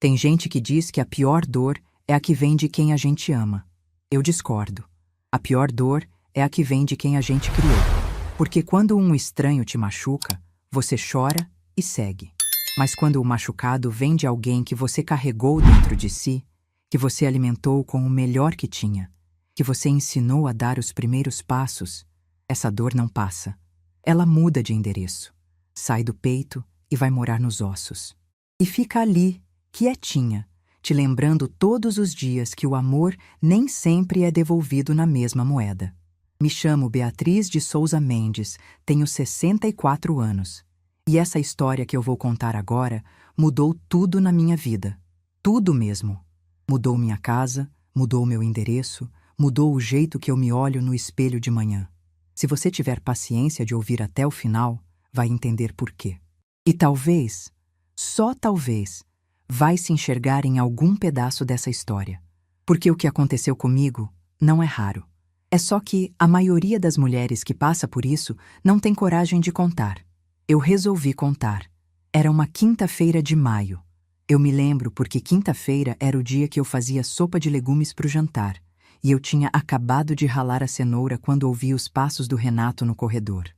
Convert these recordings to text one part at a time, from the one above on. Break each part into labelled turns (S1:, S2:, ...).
S1: Tem gente que diz que a pior dor é a que vem de quem a gente ama. Eu discordo. A pior dor é a que vem de quem a gente criou. Porque quando um estranho te machuca, você chora e segue. Mas quando o machucado vem de alguém que você carregou dentro de si, que você alimentou com o melhor que tinha, que você ensinou a dar os primeiros passos, essa dor não passa. Ela muda de endereço, sai do peito e vai morar nos ossos. E fica ali, quietinha, te lembrando todos os dias que o amor nem sempre é devolvido na mesma moeda. Me chamo Beatriz de Souza Mendes, tenho 64 anos. E essa história que eu vou contar agora mudou tudo na minha vida. Tudo mesmo. Mudou minha casa, mudou meu endereço, mudou o jeito que eu me olho no espelho de manhã. Se você tiver paciência de ouvir até o final, vai entender por quê. E talvez, só talvez, vai se enxergar em algum pedaço dessa história. Porque o que aconteceu comigo não é raro. É só que a maioria das mulheres que passa por isso não tem coragem de contar. Eu resolvi contar. Era uma quinta-feira de maio. Eu me lembro porque quinta-feira era o dia que eu fazia sopa de legumes para o jantar, e eu tinha acabado de ralar a cenoura quando ouvi os passos do Renato no corredor.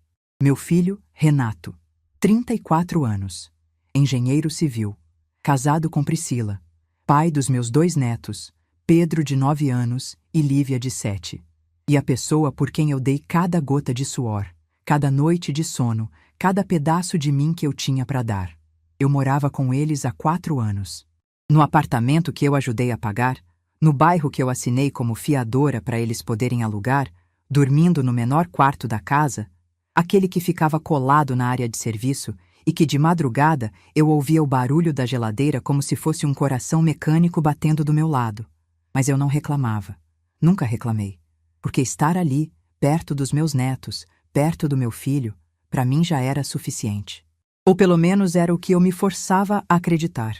S1: Meu filho, Renato, 34 anos, engenheiro civil, casado com Priscila, pai dos meus 2 netos, Pedro, de 9 anos, e Lívia, de 7. E a pessoa por quem eu dei cada gota de suor, cada noite de sono, cada pedaço de mim que eu tinha para dar. Eu morava com eles há 4 anos. No apartamento que eu ajudei a pagar, no bairro que eu assinei como fiadora para eles poderem alugar, dormindo no menor quarto da casa, aquele que ficava colado na área de serviço e que de madrugada eu ouvia o barulho da geladeira como se fosse um coração mecânico batendo do meu lado. Mas eu não reclamava. Nunca reclamei. Porque estar ali, perto dos meus netos, perto do meu filho, para mim já era suficiente. Ou pelo menos era o que eu me forçava a acreditar.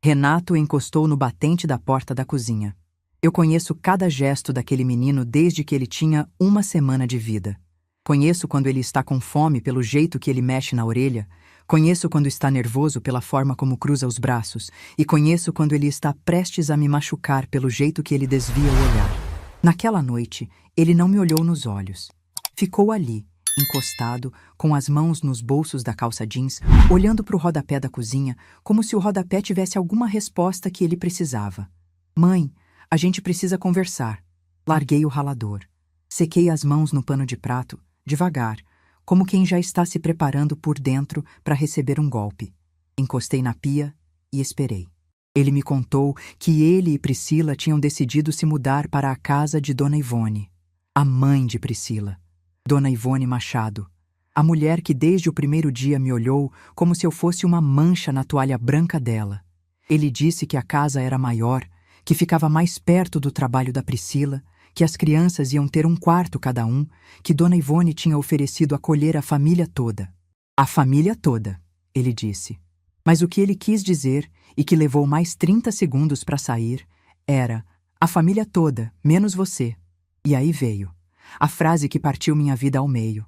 S1: Renato encostou no batente da porta da cozinha. Eu conheço cada gesto daquele menino desde que ele tinha 1 semana de vida. Conheço quando ele está com fome pelo jeito que ele mexe na orelha, conheço quando está nervoso pela forma como cruza os braços, e conheço quando ele está prestes a me machucar pelo jeito que ele desvia o olhar. Naquela noite, ele não me olhou nos olhos. Ficou ali, encostado, com as mãos nos bolsos da calça jeans, olhando para o rodapé da cozinha, como se o rodapé tivesse alguma resposta que ele precisava. Mãe, a gente precisa conversar. Larguei o ralador. Sequei as mãos no pano de prato, devagar, como quem já está se preparando por dentro para receber um golpe. Encostei na pia e esperei. Ele me contou que ele e Priscila tinham decidido se mudar para a casa de Dona Ivone, a mãe de Priscila. Dona Ivone Machado, a mulher que desde o primeiro dia me olhou como se eu fosse uma mancha na toalha branca dela. Ele disse que a casa era maior, que ficava mais perto do trabalho da Priscila, que as crianças iam ter um quarto cada um, que Dona Ivone tinha oferecido acolher a família toda. A família toda, ele disse. Mas o que ele quis dizer, e que levou mais 30 segundos para sair, era: a família toda, menos você. E aí veio a frase que partiu minha vida ao meio.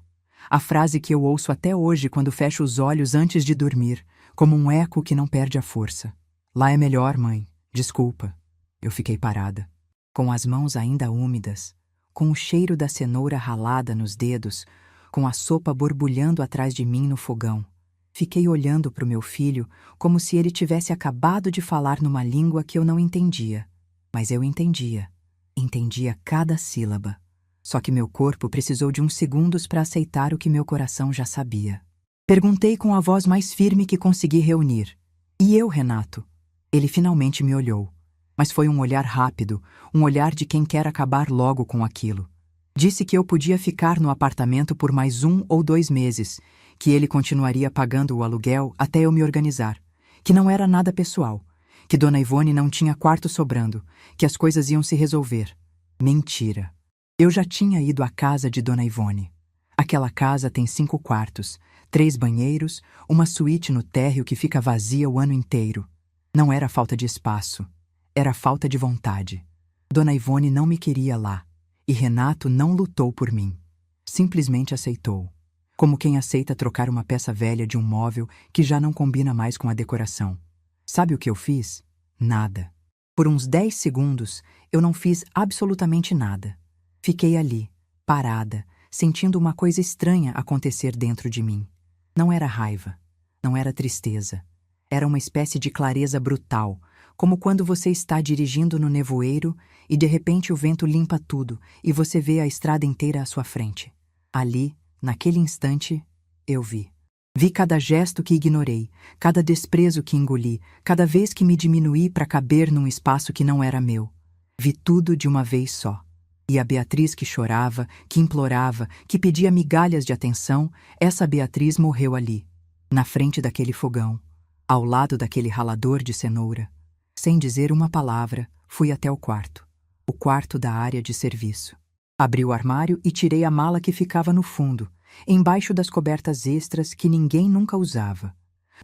S1: A frase que eu ouço até hoje quando fecho os olhos antes de dormir, como um eco que não perde a força. Lá é melhor, mãe. Desculpa. Eu fiquei parada, com as mãos ainda úmidas, com o cheiro da cenoura ralada nos dedos, com a sopa borbulhando atrás de mim no fogão. Fiquei olhando para o meu filho como se ele tivesse acabado de falar numa língua que eu não entendia. Mas eu entendia. Entendia cada sílaba. Só que meu corpo precisou de uns segundos para aceitar o que meu coração já sabia. Perguntei com a voz mais firme que consegui reunir. E eu, Renato? Ele finalmente me olhou. Mas foi um olhar rápido, um olhar de quem quer acabar logo com aquilo. Disse que eu podia ficar no apartamento por mais 1 ou 2 meses, que ele continuaria pagando o aluguel até eu me organizar, que não era nada pessoal, que Dona Ivone não tinha quarto sobrando, que as coisas iam se resolver. Mentira. Eu já tinha ido à casa de Dona Ivone. Aquela casa tem 5 quartos, 3 banheiros, uma suíte no térreo que fica vazia o ano inteiro. Não era falta de espaço, era falta de vontade. Dona Ivone não me queria lá, e Renato não lutou por mim. Simplesmente aceitou, como quem aceita trocar uma peça velha de um móvel que já não combina mais com a decoração. Sabe o que eu fiz? Nada. Por uns 10 segundos, eu não fiz absolutamente nada. Fiquei ali, parada, sentindo uma coisa estranha acontecer dentro de mim. Não era raiva, não era tristeza. Era uma espécie de clareza brutal, como quando você está dirigindo no nevoeiro e de repente o vento limpa tudo e você vê a estrada inteira à sua frente. Ali, naquele instante, eu vi. Vi cada gesto que ignorei, cada desprezo que engoli, cada vez que me diminuí para caber num espaço que não era meu. Vi tudo de uma vez só. E a Beatriz que chorava, que implorava, que pedia migalhas de atenção, essa Beatriz morreu ali, na frente daquele fogão, ao lado daquele ralador de cenoura. Sem dizer uma palavra, fui até o quarto da área de serviço. Abri o armário e tirei a mala que ficava no fundo, embaixo das cobertas extras que ninguém nunca usava.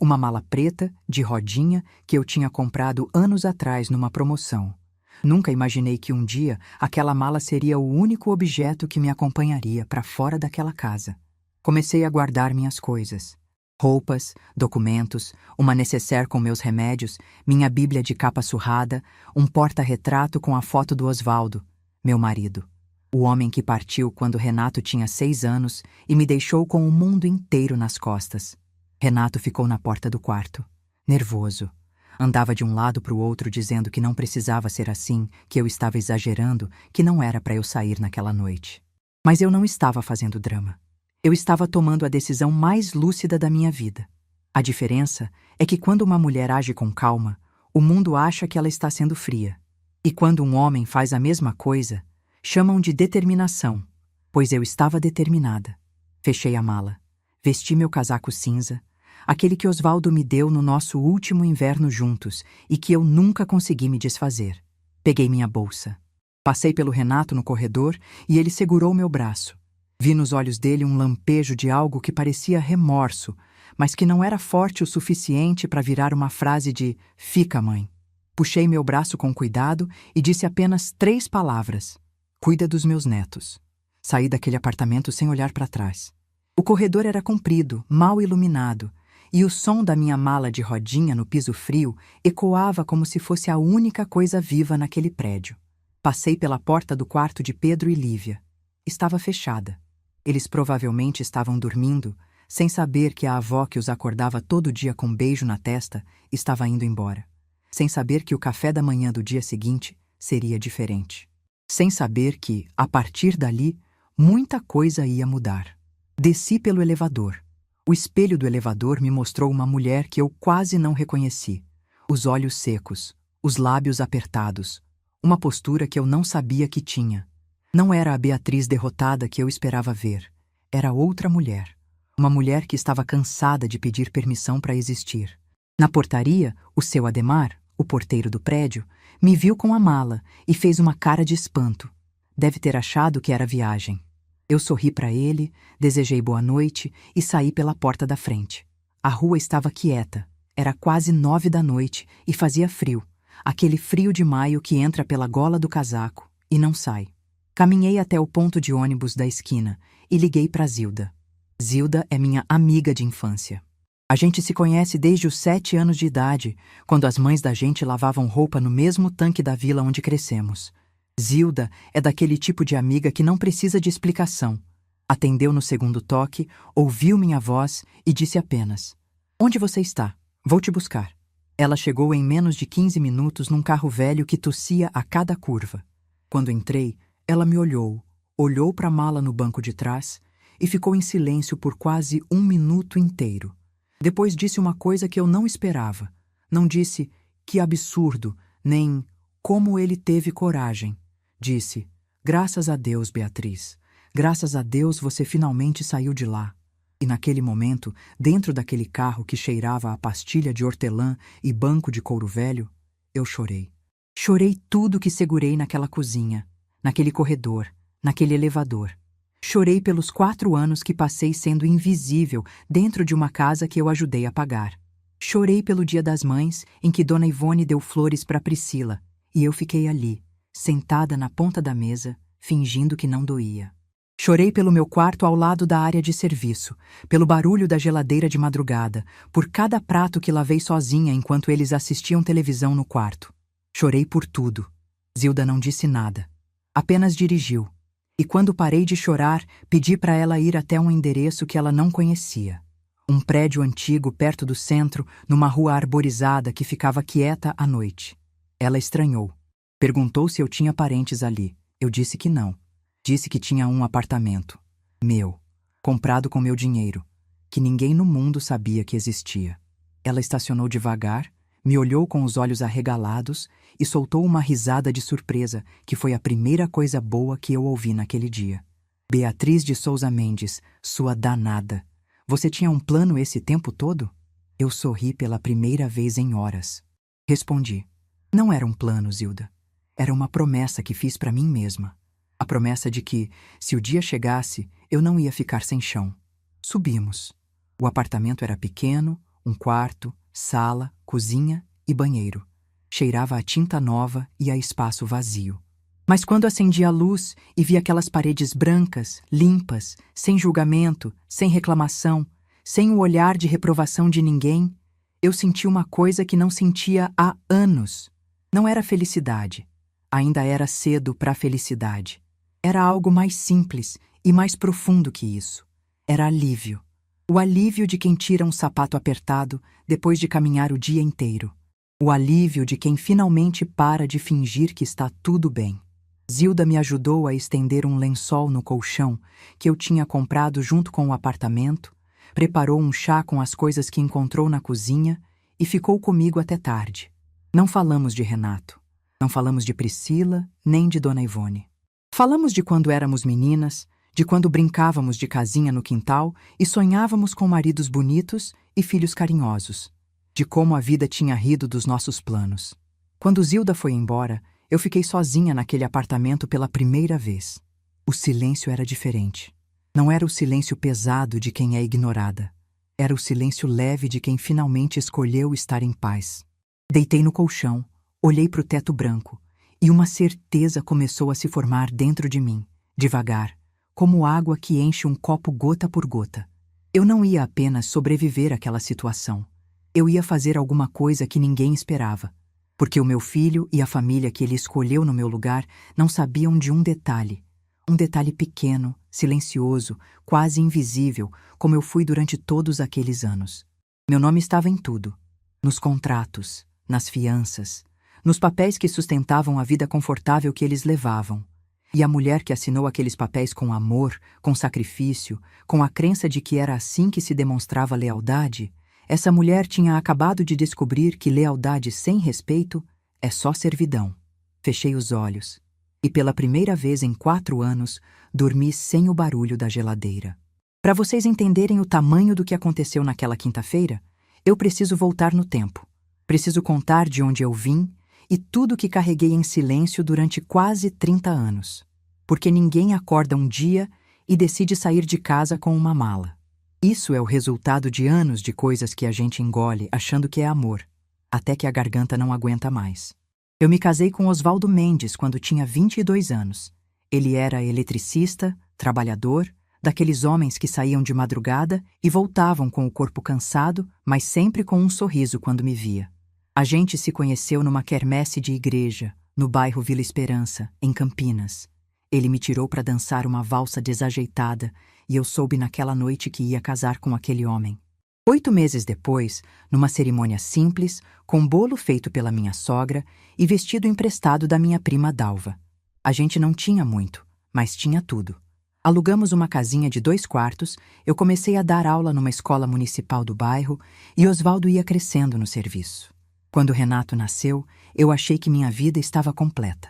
S1: Uma mala preta, de rodinha, que eu tinha comprado anos atrás numa promoção. Nunca imaginei que um dia aquela mala seria o único objeto que me acompanharia para fora daquela casa. Comecei a guardar minhas coisas. Roupas, documentos, uma nécessaire com meus remédios, minha bíblia de capa surrada, um porta-retrato com a foto do Osvaldo, meu marido. O homem que partiu quando Renato tinha 6 anos e me deixou com o mundo inteiro nas costas. Renato ficou na porta do quarto, nervoso. Andava de um lado para o outro dizendo que não precisava ser assim, que eu estava exagerando, que não era para eu sair naquela noite. Mas eu não estava fazendo drama. Eu estava tomando a decisão mais lúcida da minha vida. A diferença é que quando uma mulher age com calma, o mundo acha que ela está sendo fria. E quando um homem faz a mesma coisa, chamam de determinação, pois eu estava determinada. Fechei a mala, vesti meu casaco cinza, aquele que Osvaldo me deu no nosso último inverno juntos e que eu nunca consegui me desfazer. Peguei minha bolsa. Passei pelo Renato no corredor e ele segurou meu braço. Vi nos olhos dele um lampejo de algo que parecia remorso, mas que não era forte o suficiente para virar uma frase de "Fica, mãe". Puxei meu braço com cuidado e disse apenas 3 palavras: "Cuida dos meus netos". Saí daquele apartamento sem olhar para trás. O corredor era comprido, mal iluminado, e o som da minha mala de rodinha no piso frio ecoava como se fosse a única coisa viva naquele prédio. Passei pela porta do quarto de Pedro e Lívia. Estava fechada. Eles provavelmente estavam dormindo, sem saber que a avó que os acordava todo dia com um beijo na testa estava indo embora. Sem saber que o café da manhã do dia seguinte seria diferente. Sem saber que, a partir dali, muita coisa ia mudar. Desci pelo elevador. O espelho do elevador me mostrou uma mulher que eu quase não reconheci. Os olhos secos, os lábios apertados, uma postura que eu não sabia que tinha. Não era a Beatriz derrotada que eu esperava ver. Era outra mulher. Uma mulher que estava cansada de pedir permissão para existir. Na portaria, o seu Ademar, o porteiro do prédio, me viu com a mala e fez uma cara de espanto. Deve ter achado que era viagem. Eu sorri para ele, desejei boa noite e saí pela porta da frente. A rua estava quieta. Era quase 9 da noite e fazia frio. Aquele frio de maio que entra pela gola do casaco e não sai. Caminhei até o ponto de ônibus da esquina e liguei para Zilda. Zilda é minha amiga de infância. A gente se conhece desde os 7 anos de idade, quando as mães da gente lavavam roupa no mesmo tanque da vila onde crescemos. Zilda é daquele tipo de amiga que não precisa de explicação. Atendeu no segundo toque, ouviu minha voz e disse apenas: "Onde você está? Vou te buscar." Ela chegou em menos de 15 minutos num carro velho que tossia a cada curva. Quando entrei, ela me olhou para a mala no banco de trás e ficou em silêncio por quase 1 minuto inteiro. Depois disse uma coisa que eu não esperava. Não disse "que absurdo", nem "como ele teve coragem". Disse: "Graças a Deus, Beatriz. Graças a Deus você finalmente saiu de lá." E naquele momento, dentro daquele carro que cheirava a pastilha de hortelã e banco de couro velho, eu chorei. Chorei tudo que segurei naquela cozinha, naquele corredor, naquele elevador. Chorei pelos 4 anos que passei sendo invisível dentro de uma casa que eu ajudei a pagar. Chorei pelo Dia das Mães, em que Dona Ivone deu flores para Priscila, e eu fiquei ali, sentada na ponta da mesa, fingindo que não doía. Chorei pelo meu quarto ao lado da área de serviço, pelo barulho da geladeira de madrugada, por cada prato que lavei sozinha enquanto eles assistiam televisão no quarto. Chorei por tudo. Zilda não disse nada. Apenas dirigiu. E quando parei de chorar, pedi para ela ir até um endereço que ela não conhecia. Um prédio antigo perto do centro, numa rua arborizada que ficava quieta à noite. Ela estranhou. Perguntou se eu tinha parentes ali. Eu disse que não. Disse que tinha um apartamento. Meu. Comprado com meu dinheiro. Que ninguém no mundo sabia que existia. Ela estacionou devagar, me olhou com os olhos arregalados e soltou uma risada de surpresa, que foi a primeira coisa boa que eu ouvi naquele dia. Beatriz de Souza Mendes, sua danada. Você tinha um plano esse tempo todo? Eu sorri pela primeira vez em horas. Respondi. Não era um plano, Zilda. Era uma promessa que fiz para mim mesma. A promessa de que, se o dia chegasse, eu não ia ficar sem chão. Subimos. O apartamento era pequeno, um quarto, sala, cozinha e banheiro. Cheirava a tinta nova e a espaço vazio. Mas quando acendi a luz e vi aquelas paredes brancas, limpas, sem julgamento, sem reclamação, sem o olhar de reprovação de ninguém, eu senti uma coisa que não sentia há anos. Não era felicidade. Ainda era cedo para a felicidade. Era algo mais simples e mais profundo que isso. Era alívio. O alívio de quem tira um sapato apertado depois de caminhar o dia inteiro. O alívio de quem finalmente para de fingir que está tudo bem. Zilda me ajudou a estender um lençol no colchão que eu tinha comprado junto com o apartamento, preparou um chá com as coisas que encontrou na cozinha e ficou comigo até tarde. Não falamos de Renato. Não falamos de Priscila, nem de Dona Ivone. Falamos de quando éramos meninas, de quando brincávamos de casinha no quintal e sonhávamos com maridos bonitos e filhos carinhosos, de como a vida tinha rido dos nossos planos. Quando Zilda foi embora, eu fiquei sozinha naquele apartamento pela primeira vez. O silêncio era diferente. Não era o silêncio pesado de quem é ignorada. Era o silêncio leve de quem finalmente escolheu estar em paz. Deitei no colchão, olhei para o teto branco, e uma certeza começou a se formar dentro de mim, devagar, como água que enche um copo gota por gota. Eu não ia apenas sobreviver àquela situação. Eu ia fazer alguma coisa que ninguém esperava, porque o meu filho e a família que ele escolheu no meu lugar não sabiam de um detalhe pequeno, silencioso, quase invisível, como eu fui durante todos aqueles anos. Meu nome estava em tudo, nos contratos, nas fianças, nos papéis que sustentavam a vida confortável que eles levavam. E a mulher que assinou aqueles papéis com amor, com sacrifício, com a crença de que era assim que se demonstrava lealdade, essa mulher tinha acabado de descobrir que lealdade sem respeito é só servidão. Fechei os olhos e, pela primeira vez em 4 anos, dormi sem o barulho da geladeira. Para vocês entenderem o tamanho do que aconteceu naquela quinta-feira, eu preciso voltar no tempo. Preciso contar de onde eu vim e tudo que carreguei em silêncio durante quase 30 anos. Porque ninguém acorda um dia e decide sair de casa com uma mala. Isso é o resultado de anos de coisas que a gente engole achando que é amor, até que a garganta não aguenta mais. Eu me casei com Oswaldo Mendes quando tinha 22 anos. Ele era eletricista, trabalhador, daqueles homens que saíam de madrugada e voltavam com o corpo cansado, mas sempre com um sorriso quando me via. A gente se conheceu numa quermesse de igreja, no bairro Vila Esperança, em Campinas. Ele me tirou para dançar uma valsa desajeitada e eu soube naquela noite que ia casar com aquele homem. 8 meses depois, numa cerimônia simples, com bolo feito pela minha sogra e vestido emprestado da minha prima Dalva. A gente não tinha muito, mas tinha tudo. Alugamos uma casinha de 2 quartos, eu comecei a dar aula numa escola municipal do bairro e Oswaldo ia crescendo no serviço. Quando Renato nasceu, eu achei que minha vida estava completa.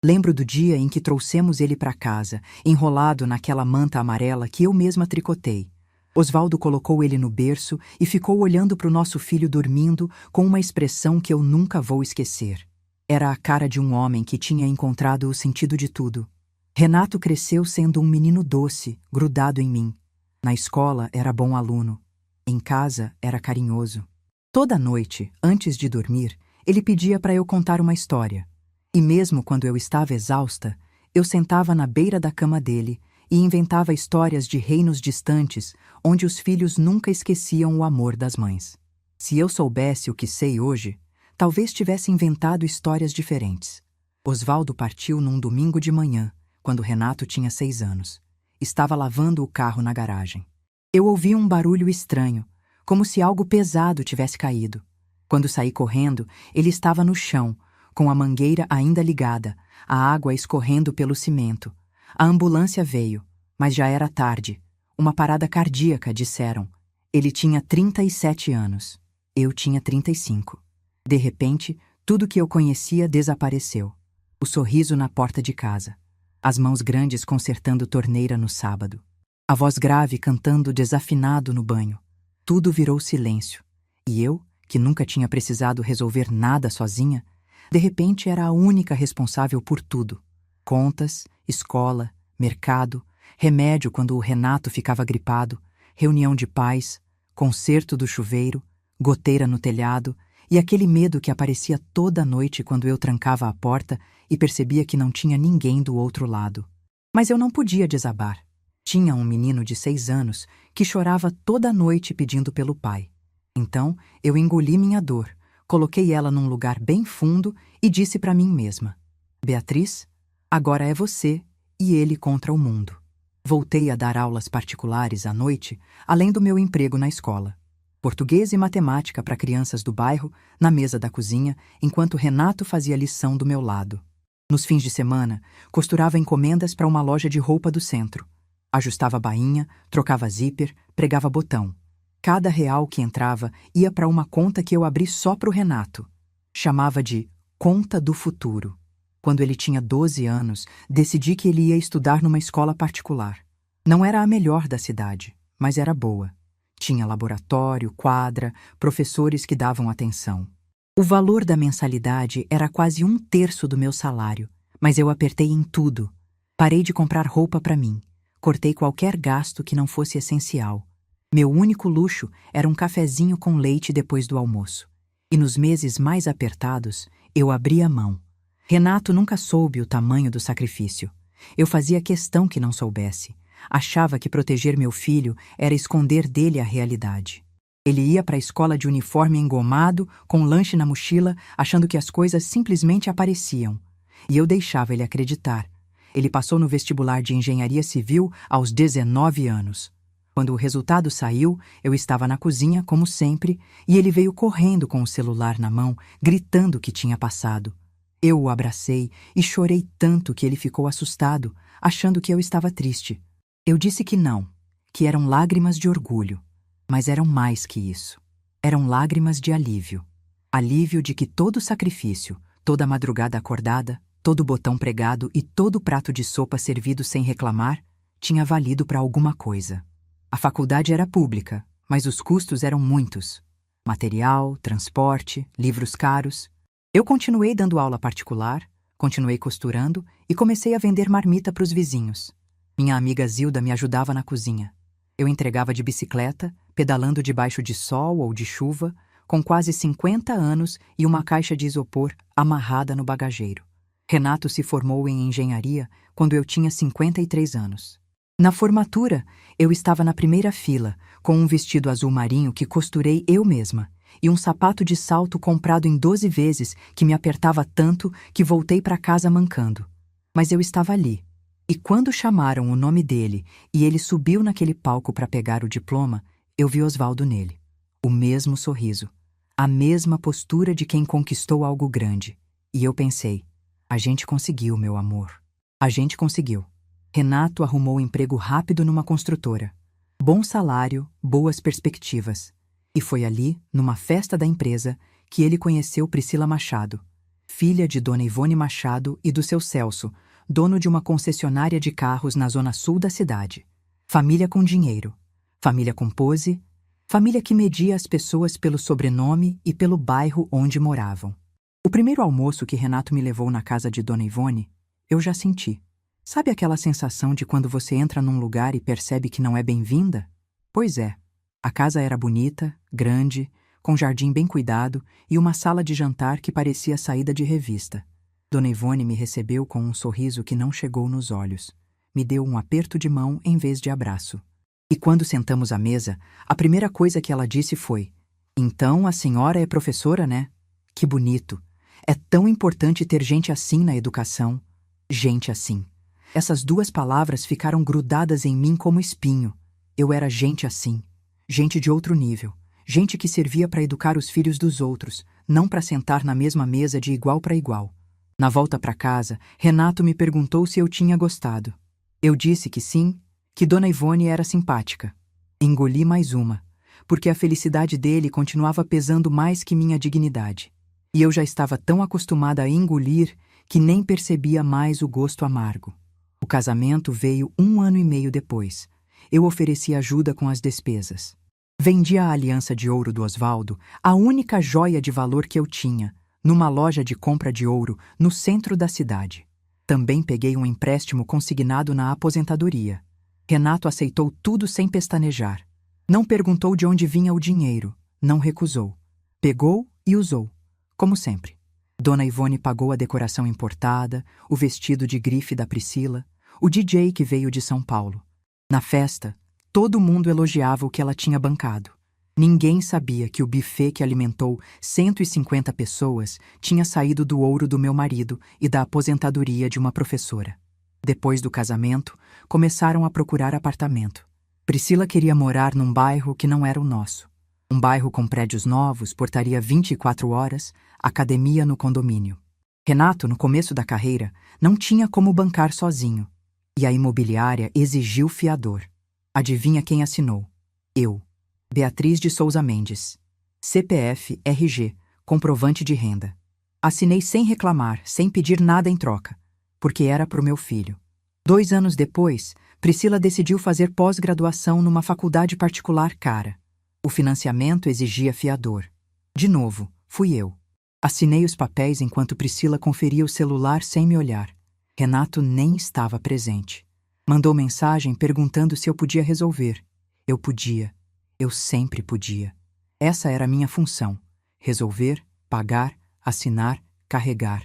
S1: Lembro do dia em que trouxemos ele para casa, enrolado naquela manta amarela que eu mesma tricotei. Oswaldo colocou ele no berço e ficou olhando para o nosso filho dormindo com uma expressão que eu nunca vou esquecer. Era a cara de um homem que tinha encontrado o sentido de tudo. Renato cresceu sendo um menino doce, grudado em mim. Na escola era bom aluno. Em casa era carinhoso. Toda noite, antes de dormir, ele pedia para eu contar uma história. E mesmo quando eu estava exausta, eu sentava na beira da cama dele e inventava histórias de reinos distantes onde os filhos nunca esqueciam o amor das mães. Se eu soubesse o que sei hoje, talvez tivesse inventado histórias diferentes. Osvaldo partiu num domingo de manhã, quando Renato tinha 6 anos. Estava lavando o carro na garagem. Eu ouvi um barulho estranho, como se algo pesado tivesse caído. Quando saí correndo, ele estava no chão, com a mangueira ainda ligada, a água escorrendo pelo cimento. A ambulância veio, mas já era tarde. Uma parada cardíaca, disseram. Ele tinha 37 anos. Eu tinha 35. De repente, tudo que eu conhecia desapareceu. O sorriso na porta de casa. As mãos grandes consertando torneira no sábado. A voz grave cantando desafinado no banho. Tudo virou silêncio. E eu, que nunca tinha precisado resolver nada sozinha, de repente era a única responsável por tudo. Contas, escola, mercado, remédio quando o Renato ficava gripado, reunião de pais, conserto do chuveiro, goteira no telhado e aquele medo que aparecia toda noite quando eu trancava a porta e percebia que não tinha ninguém do outro lado. Mas eu não podia desabar. Tinha um menino de 6 anos que chorava toda noite pedindo pelo pai. Então, eu engoli minha dor, coloquei ela num lugar bem fundo e disse para mim mesma: Beatriz, agora é você e ele contra o mundo. Voltei a dar aulas particulares à noite, além do meu emprego na escola. Português e matemática para crianças do bairro, na mesa da cozinha, enquanto Renato fazia lição do meu lado. Nos fins de semana, costurava encomendas para uma loja de roupa do centro. Ajustava bainha, trocava zíper, pregava botão. Cada real que entrava ia para uma conta que eu abri só para o Renato. Chamava de Conta do Futuro. Quando ele tinha 12 anos, decidi que ele ia estudar numa escola particular. Não era a melhor da cidade, mas era boa. Tinha laboratório, quadra, professores que davam atenção. O valor da mensalidade era quase 1/3 do meu salário, mas eu apertei em tudo. Parei de comprar roupa para mim. Cortei qualquer gasto que não fosse essencial. Meu único luxo era um cafezinho com leite depois do almoço. E nos meses mais apertados, eu abria mão. Renato nunca soube o tamanho do sacrifício. Eu fazia questão que não soubesse. Achava que proteger meu filho era esconder dele a realidade. Ele ia para a escola de uniforme engomado, com lanche na mochila, achando que as coisas simplesmente apareciam. E eu deixava ele acreditar. Ele passou no vestibular de engenharia civil aos 19 anos. Quando o resultado saiu, eu estava na cozinha, como sempre, e ele veio correndo com o celular na mão, gritando que tinha passado. Eu o abracei e chorei tanto que ele ficou assustado, achando que eu estava triste. Eu disse que não, que eram lágrimas de orgulho, mas eram mais que isso. Eram lágrimas de alívio. Alívio de que todo sacrifício, toda madrugada acordada, todo botão pregado e todo prato de sopa servido sem reclamar, tinha valido para alguma coisa. A faculdade era pública, mas os custos eram muitos. Material, transporte, livros caros. Eu continuei dando aula particular, continuei costurando e comecei a vender marmita para os vizinhos. Minha amiga Zilda me ajudava na cozinha. Eu entregava de bicicleta, pedalando debaixo de sol ou de chuva, com quase 50 anos e uma caixa de isopor amarrada no bagageiro. Renato se formou em engenharia quando eu tinha 53 anos. Na formatura, eu estava na primeira fila, com um vestido azul marinho que costurei eu mesma, e um sapato de salto comprado em 12 vezes que me apertava tanto que voltei para casa mancando. Mas eu estava ali. E quando chamaram o nome dele e ele subiu naquele palco para pegar o diploma, eu vi Osvaldo nele. O mesmo sorriso. A mesma postura de quem conquistou algo grande. E eu pensei, a gente conseguiu, meu amor. A gente conseguiu. Renato arrumou emprego rápido numa construtora. Bom salário, boas perspectivas. E foi ali, numa festa da empresa, que ele conheceu Priscila Machado, filha de Dona Ivone Machado e do seu Celso, dono de uma concessionária de carros na zona sul da cidade. Família com dinheiro, família com pose, família que media as pessoas pelo sobrenome e pelo bairro onde moravam. O primeiro almoço que Renato me levou na casa de Dona Ivone, eu já senti. Sabe aquela sensação de quando você entra num lugar e percebe que não é bem-vinda? Pois é. A casa era bonita, grande, com jardim bem cuidado e uma sala de jantar que parecia saída de revista. Dona Ivone me recebeu com um sorriso que não chegou nos olhos. me deu um aperto de mão em vez de abraço. E quando sentamos à mesa, a primeira coisa que ela disse foi: "Então a senhora é professora, né? Que bonito! É tão importante ter gente assim na educação. Gente assim." Essas duas palavras ficaram grudadas em mim como espinho. Eu era gente assim. Gente de outro nível. Gente que servia para educar os filhos dos outros, não para sentar na mesma mesa de igual para igual. Na volta para casa, Renato me perguntou se eu tinha gostado. Eu disse que sim, que Dona Ivone era simpática. Engoli mais uma, porque a felicidade dele continuava pesando mais que minha dignidade. E eu já estava tão acostumada a engolir que nem percebia mais o gosto amargo. O casamento veio 1 ano e meio depois. Eu ofereci ajuda com as despesas. Vendi a aliança de ouro do Osvaldo, a única joia de valor que eu tinha, numa loja de compra de ouro no centro da cidade. Também peguei um empréstimo consignado na aposentadoria. Renato aceitou tudo sem pestanejar. Não perguntou de onde vinha o dinheiro, não recusou. Pegou e usou, como sempre. Dona Ivone pagou a decoração importada, o vestido de grife da Priscila, o DJ que veio de São Paulo. Na festa, todo mundo elogiava o que ela tinha bancado. Ninguém sabia que o buffet que alimentou 150 pessoas tinha saído do ouro do meu marido e da aposentadoria de uma professora. Depois do casamento, começaram a procurar apartamento. Priscila queria morar num bairro que não era o nosso. Um bairro com prédios novos, portaria 24 horas, academia no condomínio. Renato, no começo da carreira, não tinha como bancar sozinho. E a imobiliária exigiu fiador. Adivinha quem assinou? Eu. Beatriz de Souza Mendes. CPF, RG, comprovante de renda. Assinei sem reclamar, sem pedir nada em troca, porque era pro meu filho. 2 anos depois, Priscila decidiu fazer pós-graduação numa faculdade particular cara. O financiamento exigia fiador. De novo, fui eu. Assinei os papéis enquanto Priscila conferia o celular sem me olhar. Renato nem estava presente. Mandou mensagem perguntando se eu podia resolver. Eu podia. Eu sempre podia. Essa era a minha função: resolver, pagar, assinar, carregar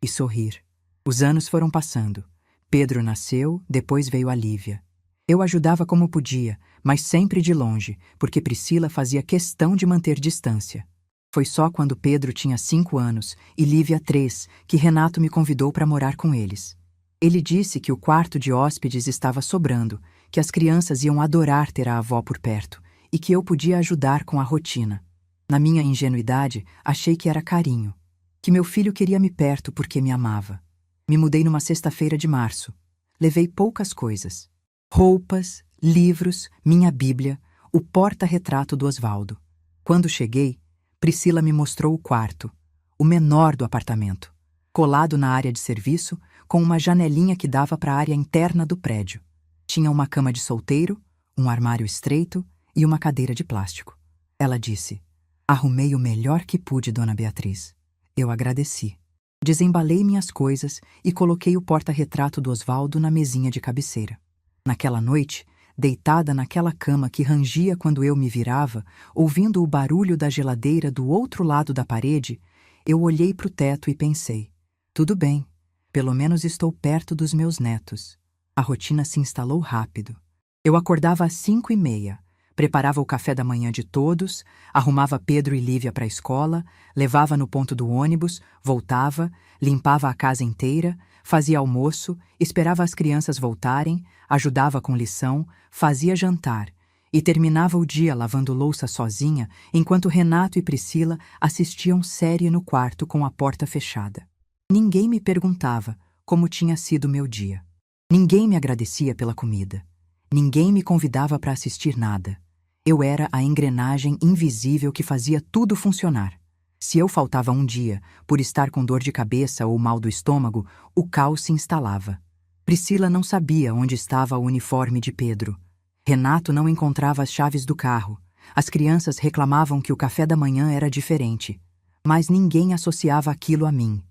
S1: e sorrir. Os anos foram passando. Pedro nasceu, depois veio a Lívia. Eu ajudava como podia, mas sempre de longe, porque Priscila fazia questão de manter distância. Foi só quando Pedro tinha 5 anos e Lívia 3 que Renato me convidou para morar com eles. Ele disse que o quarto de hóspedes estava sobrando, que as crianças iam adorar ter a avó por perto e que eu podia ajudar com a rotina. Na minha ingenuidade, achei que era carinho, que meu filho queria me perto porque me amava. Me mudei numa sexta-feira de março. Levei poucas coisas. Roupas, livros, minha Bíblia, o porta-retrato do Osvaldo. Quando cheguei, Priscila me mostrou o quarto, o menor do apartamento, colado na área de serviço, com uma janelinha que dava para a área interna do prédio. Tinha uma cama de solteiro, um armário estreito e uma cadeira de plástico. Ela disse: "Arrumei o melhor que pude, Dona Beatriz." Eu agradeci. Desembalei minhas coisas e coloquei o porta-retrato do Osvaldo na mesinha de cabeceira. Naquela noite, deitada naquela cama que rangia quando eu me virava, ouvindo o barulho da geladeira do outro lado da parede, eu olhei para o teto e pensei: tudo bem, pelo menos estou perto dos meus netos. A rotina se instalou rápido. Eu acordava às 5h30, preparava o café da manhã de todos, arrumava Pedro e Lívia para a escola, levava no ponto do ônibus, voltava, limpava a casa inteira, fazia almoço, esperava as crianças voltarem, ajudava com lição, fazia jantar e terminava o dia lavando louça sozinha enquanto Renato e Priscila assistiam série no quarto com a porta fechada. Ninguém me perguntava como tinha sido meu dia. Ninguém me agradecia pela comida. Ninguém me convidava para assistir nada. Eu era a engrenagem invisível que fazia tudo funcionar. Se eu faltava um dia, por estar com dor de cabeça ou mal do estômago, o caos se instalava. Priscila não sabia onde estava o uniforme de Pedro. Renato não encontrava as chaves do carro. As crianças reclamavam que o café da manhã era diferente. Mas ninguém associava aquilo a mim.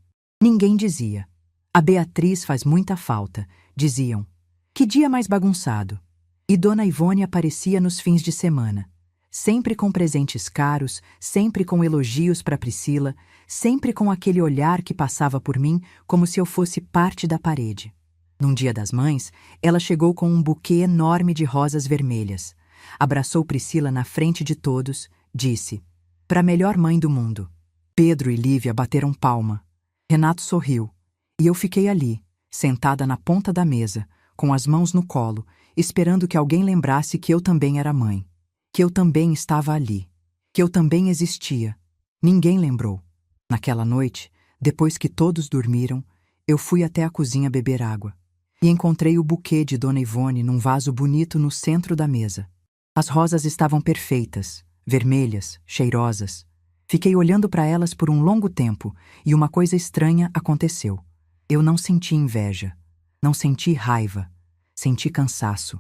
S1: Ninguém dizia: "A Beatriz faz muita falta." Diziam: "Que dia mais bagunçado." E Dona Ivone aparecia nos fins de semana, sempre com presentes caros, sempre com elogios para Priscila, sempre com aquele olhar que passava por mim como se eu fosse parte da parede. Num dia das mães, ela chegou com um buquê enorme de rosas vermelhas. Abraçou Priscila na frente de todos, disse: "Para a melhor mãe do mundo." Pedro e Lívia bateram palma. Renato sorriu. E eu fiquei ali, sentada na ponta da mesa, com as mãos no colo, esperando que alguém lembrasse que eu também era mãe. Que eu também estava ali. Que eu também existia. Ninguém lembrou. Naquela noite, depois que todos dormiram, eu fui até a cozinha beber água. E encontrei o buquê de Dona Ivone num vaso bonito no centro da mesa. As rosas estavam perfeitas, vermelhas, cheirosas. Fiquei olhando para elas por um longo tempo e uma coisa estranha aconteceu. Eu não senti inveja, não senti raiva, senti cansaço.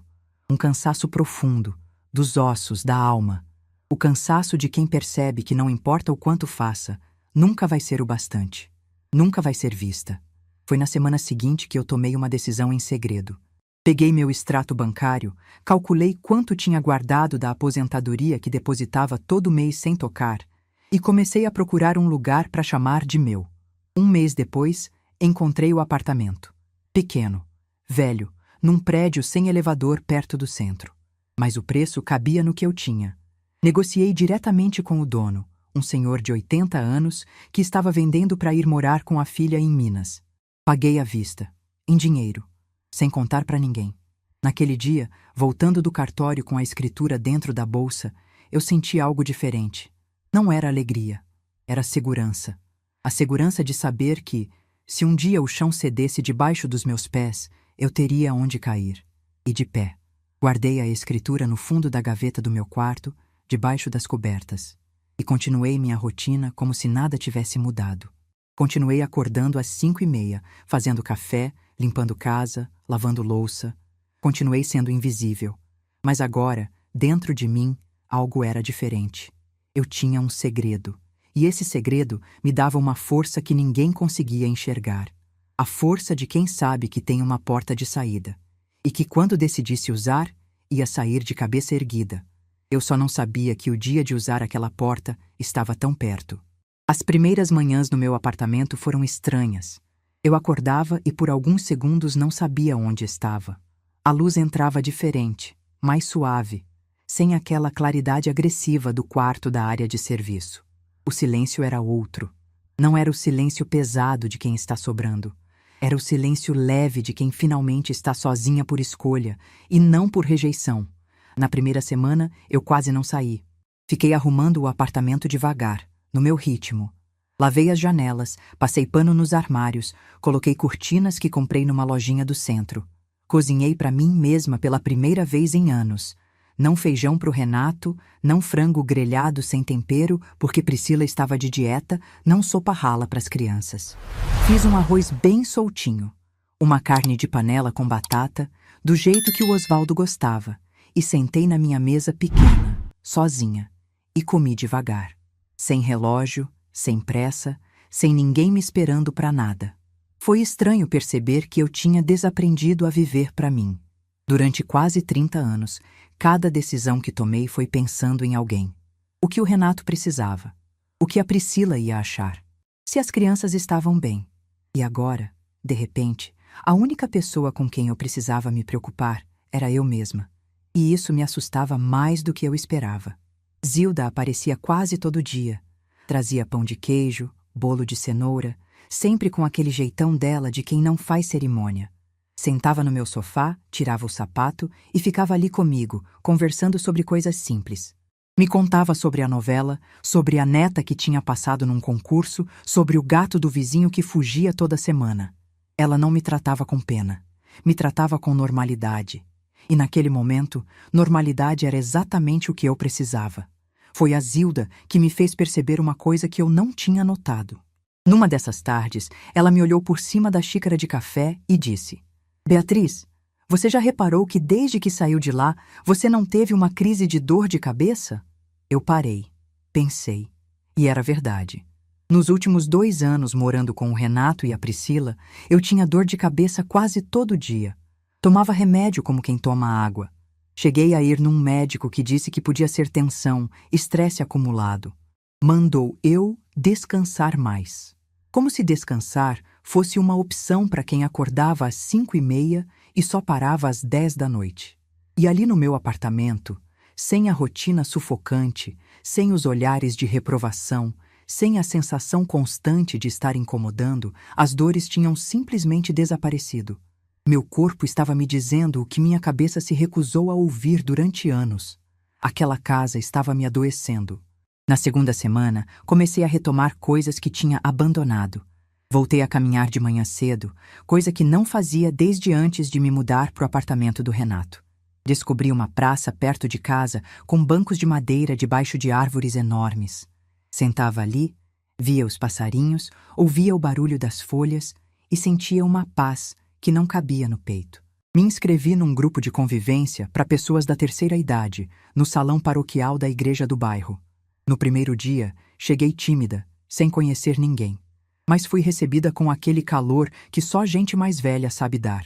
S1: Um cansaço profundo, dos ossos, da alma. O cansaço de quem percebe que não importa o quanto faça, nunca vai ser o bastante. Nunca vai ser vista. Foi na semana seguinte que eu tomei uma decisão em segredo. Peguei meu extrato bancário, calculei quanto tinha guardado da aposentadoria que depositava todo mês sem tocar e comecei a procurar um lugar para chamar de meu. Um mês depois, encontrei o apartamento. Pequeno, velho, num prédio sem elevador perto do centro. Mas o preço cabia no que eu tinha. Negociei diretamente com o dono, um senhor de 80 anos que estava vendendo para ir morar com a filha em Minas. Paguei à vista, em dinheiro, sem contar para ninguém. Naquele dia, voltando do cartório com a escritura dentro da bolsa, eu senti algo diferente. Não era alegria, era segurança. A segurança de saber que, se um dia o chão cedesse debaixo dos meus pés, eu teria onde cair. E de pé. Guardei a escritura no fundo da gaveta do meu quarto, debaixo das cobertas. E continuei minha rotina como se nada tivesse mudado. Continuei acordando às 5h30, fazendo café, limpando casa, lavando louça. Continuei sendo invisível. Mas agora, dentro de mim, algo era diferente. Eu tinha um segredo. E esse segredo me dava uma força que ninguém conseguia enxergar. A força de quem sabe que tem uma porta de saída. E que quando decidisse usar, ia sair de cabeça erguida. Eu só não sabia que o dia de usar aquela porta estava tão perto. As primeiras manhãs no meu apartamento foram estranhas. Eu acordava e por alguns segundos não sabia onde estava. A luz entrava diferente, mais suave, sem aquela claridade agressiva do quarto da área de serviço. O silêncio era outro. Não era o silêncio pesado de quem está sobrando. Era o silêncio leve de quem finalmente está sozinha por escolha e não por rejeição. Na primeira semana, eu quase não saí. Fiquei arrumando o apartamento devagar, no meu ritmo. Lavei as janelas, passei pano nos armários, coloquei cortinas que comprei numa lojinha do centro. Cozinhei para mim mesma pela primeira vez em anos. Não feijão para o Renato, não frango grelhado sem tempero, porque Priscila estava de dieta, não sopa rala para as crianças. Fiz um arroz bem soltinho, uma carne de panela com batata, do jeito que o Osvaldo gostava, e sentei na minha mesa pequena, sozinha, e comi devagar. Sem relógio, sem pressa, sem ninguém me esperando para nada. Foi estranho perceber que eu tinha desaprendido a viver para mim. Durante quase 30 anos, cada decisão que tomei foi pensando em alguém. O que o Renato precisava. O que a Priscila ia achar. Se as crianças estavam bem. E agora, de repente, a única pessoa com quem eu precisava me preocupar era eu mesma. E isso me assustava mais do que eu esperava. Zilda aparecia quase todo dia. Trazia pão de queijo, bolo de cenoura, sempre com aquele jeitão dela de quem não faz cerimônia. Sentava no meu sofá, tirava o sapato e ficava ali comigo, conversando sobre coisas simples. Me contava sobre a novela, sobre a neta que tinha passado num concurso, sobre o gato do vizinho que fugia toda semana. Ela não me tratava com pena. Me tratava com normalidade. E naquele momento, normalidade era exatamente o que eu precisava. Foi a Zilda que me fez perceber uma coisa que eu não tinha notado. Numa dessas tardes, ela me olhou por cima da xícara de café e disse: "Beatriz, você já reparou que desde que saiu de lá, você não teve uma crise de dor de cabeça?" Eu parei, pensei, e era verdade. Nos últimos 2 anos morando com o Renato e a Priscila, eu tinha dor de cabeça quase todo dia. Tomava remédio como quem toma água. Cheguei a ir num médico que disse que podia ser tensão, estresse acumulado. Mandou eu descansar mais. Como se descansar fosse uma opção para quem acordava às 5h30 e só parava às 10 da noite. E ali no meu apartamento, sem a rotina sufocante, sem os olhares de reprovação, sem a sensação constante de estar incomodando, as dores tinham simplesmente desaparecido. Meu corpo estava me dizendo o que minha cabeça se recusou a ouvir durante anos. Aquela casa estava me adoecendo. Na segunda semana, comecei a retomar coisas que tinha abandonado. Voltei a caminhar de manhã cedo, coisa que não fazia desde antes de me mudar para o apartamento do Renato. Descobri uma praça perto de casa com bancos de madeira debaixo de árvores enormes. Sentava ali, via os passarinhos, ouvia o barulho das folhas e sentia uma paz que não cabia no peito. Me inscrevi num grupo de convivência para pessoas da terceira idade, no salão paroquial da igreja do bairro. No primeiro dia, cheguei tímida, sem conhecer ninguém. Mas fui recebida com aquele calor que só gente mais velha sabe dar.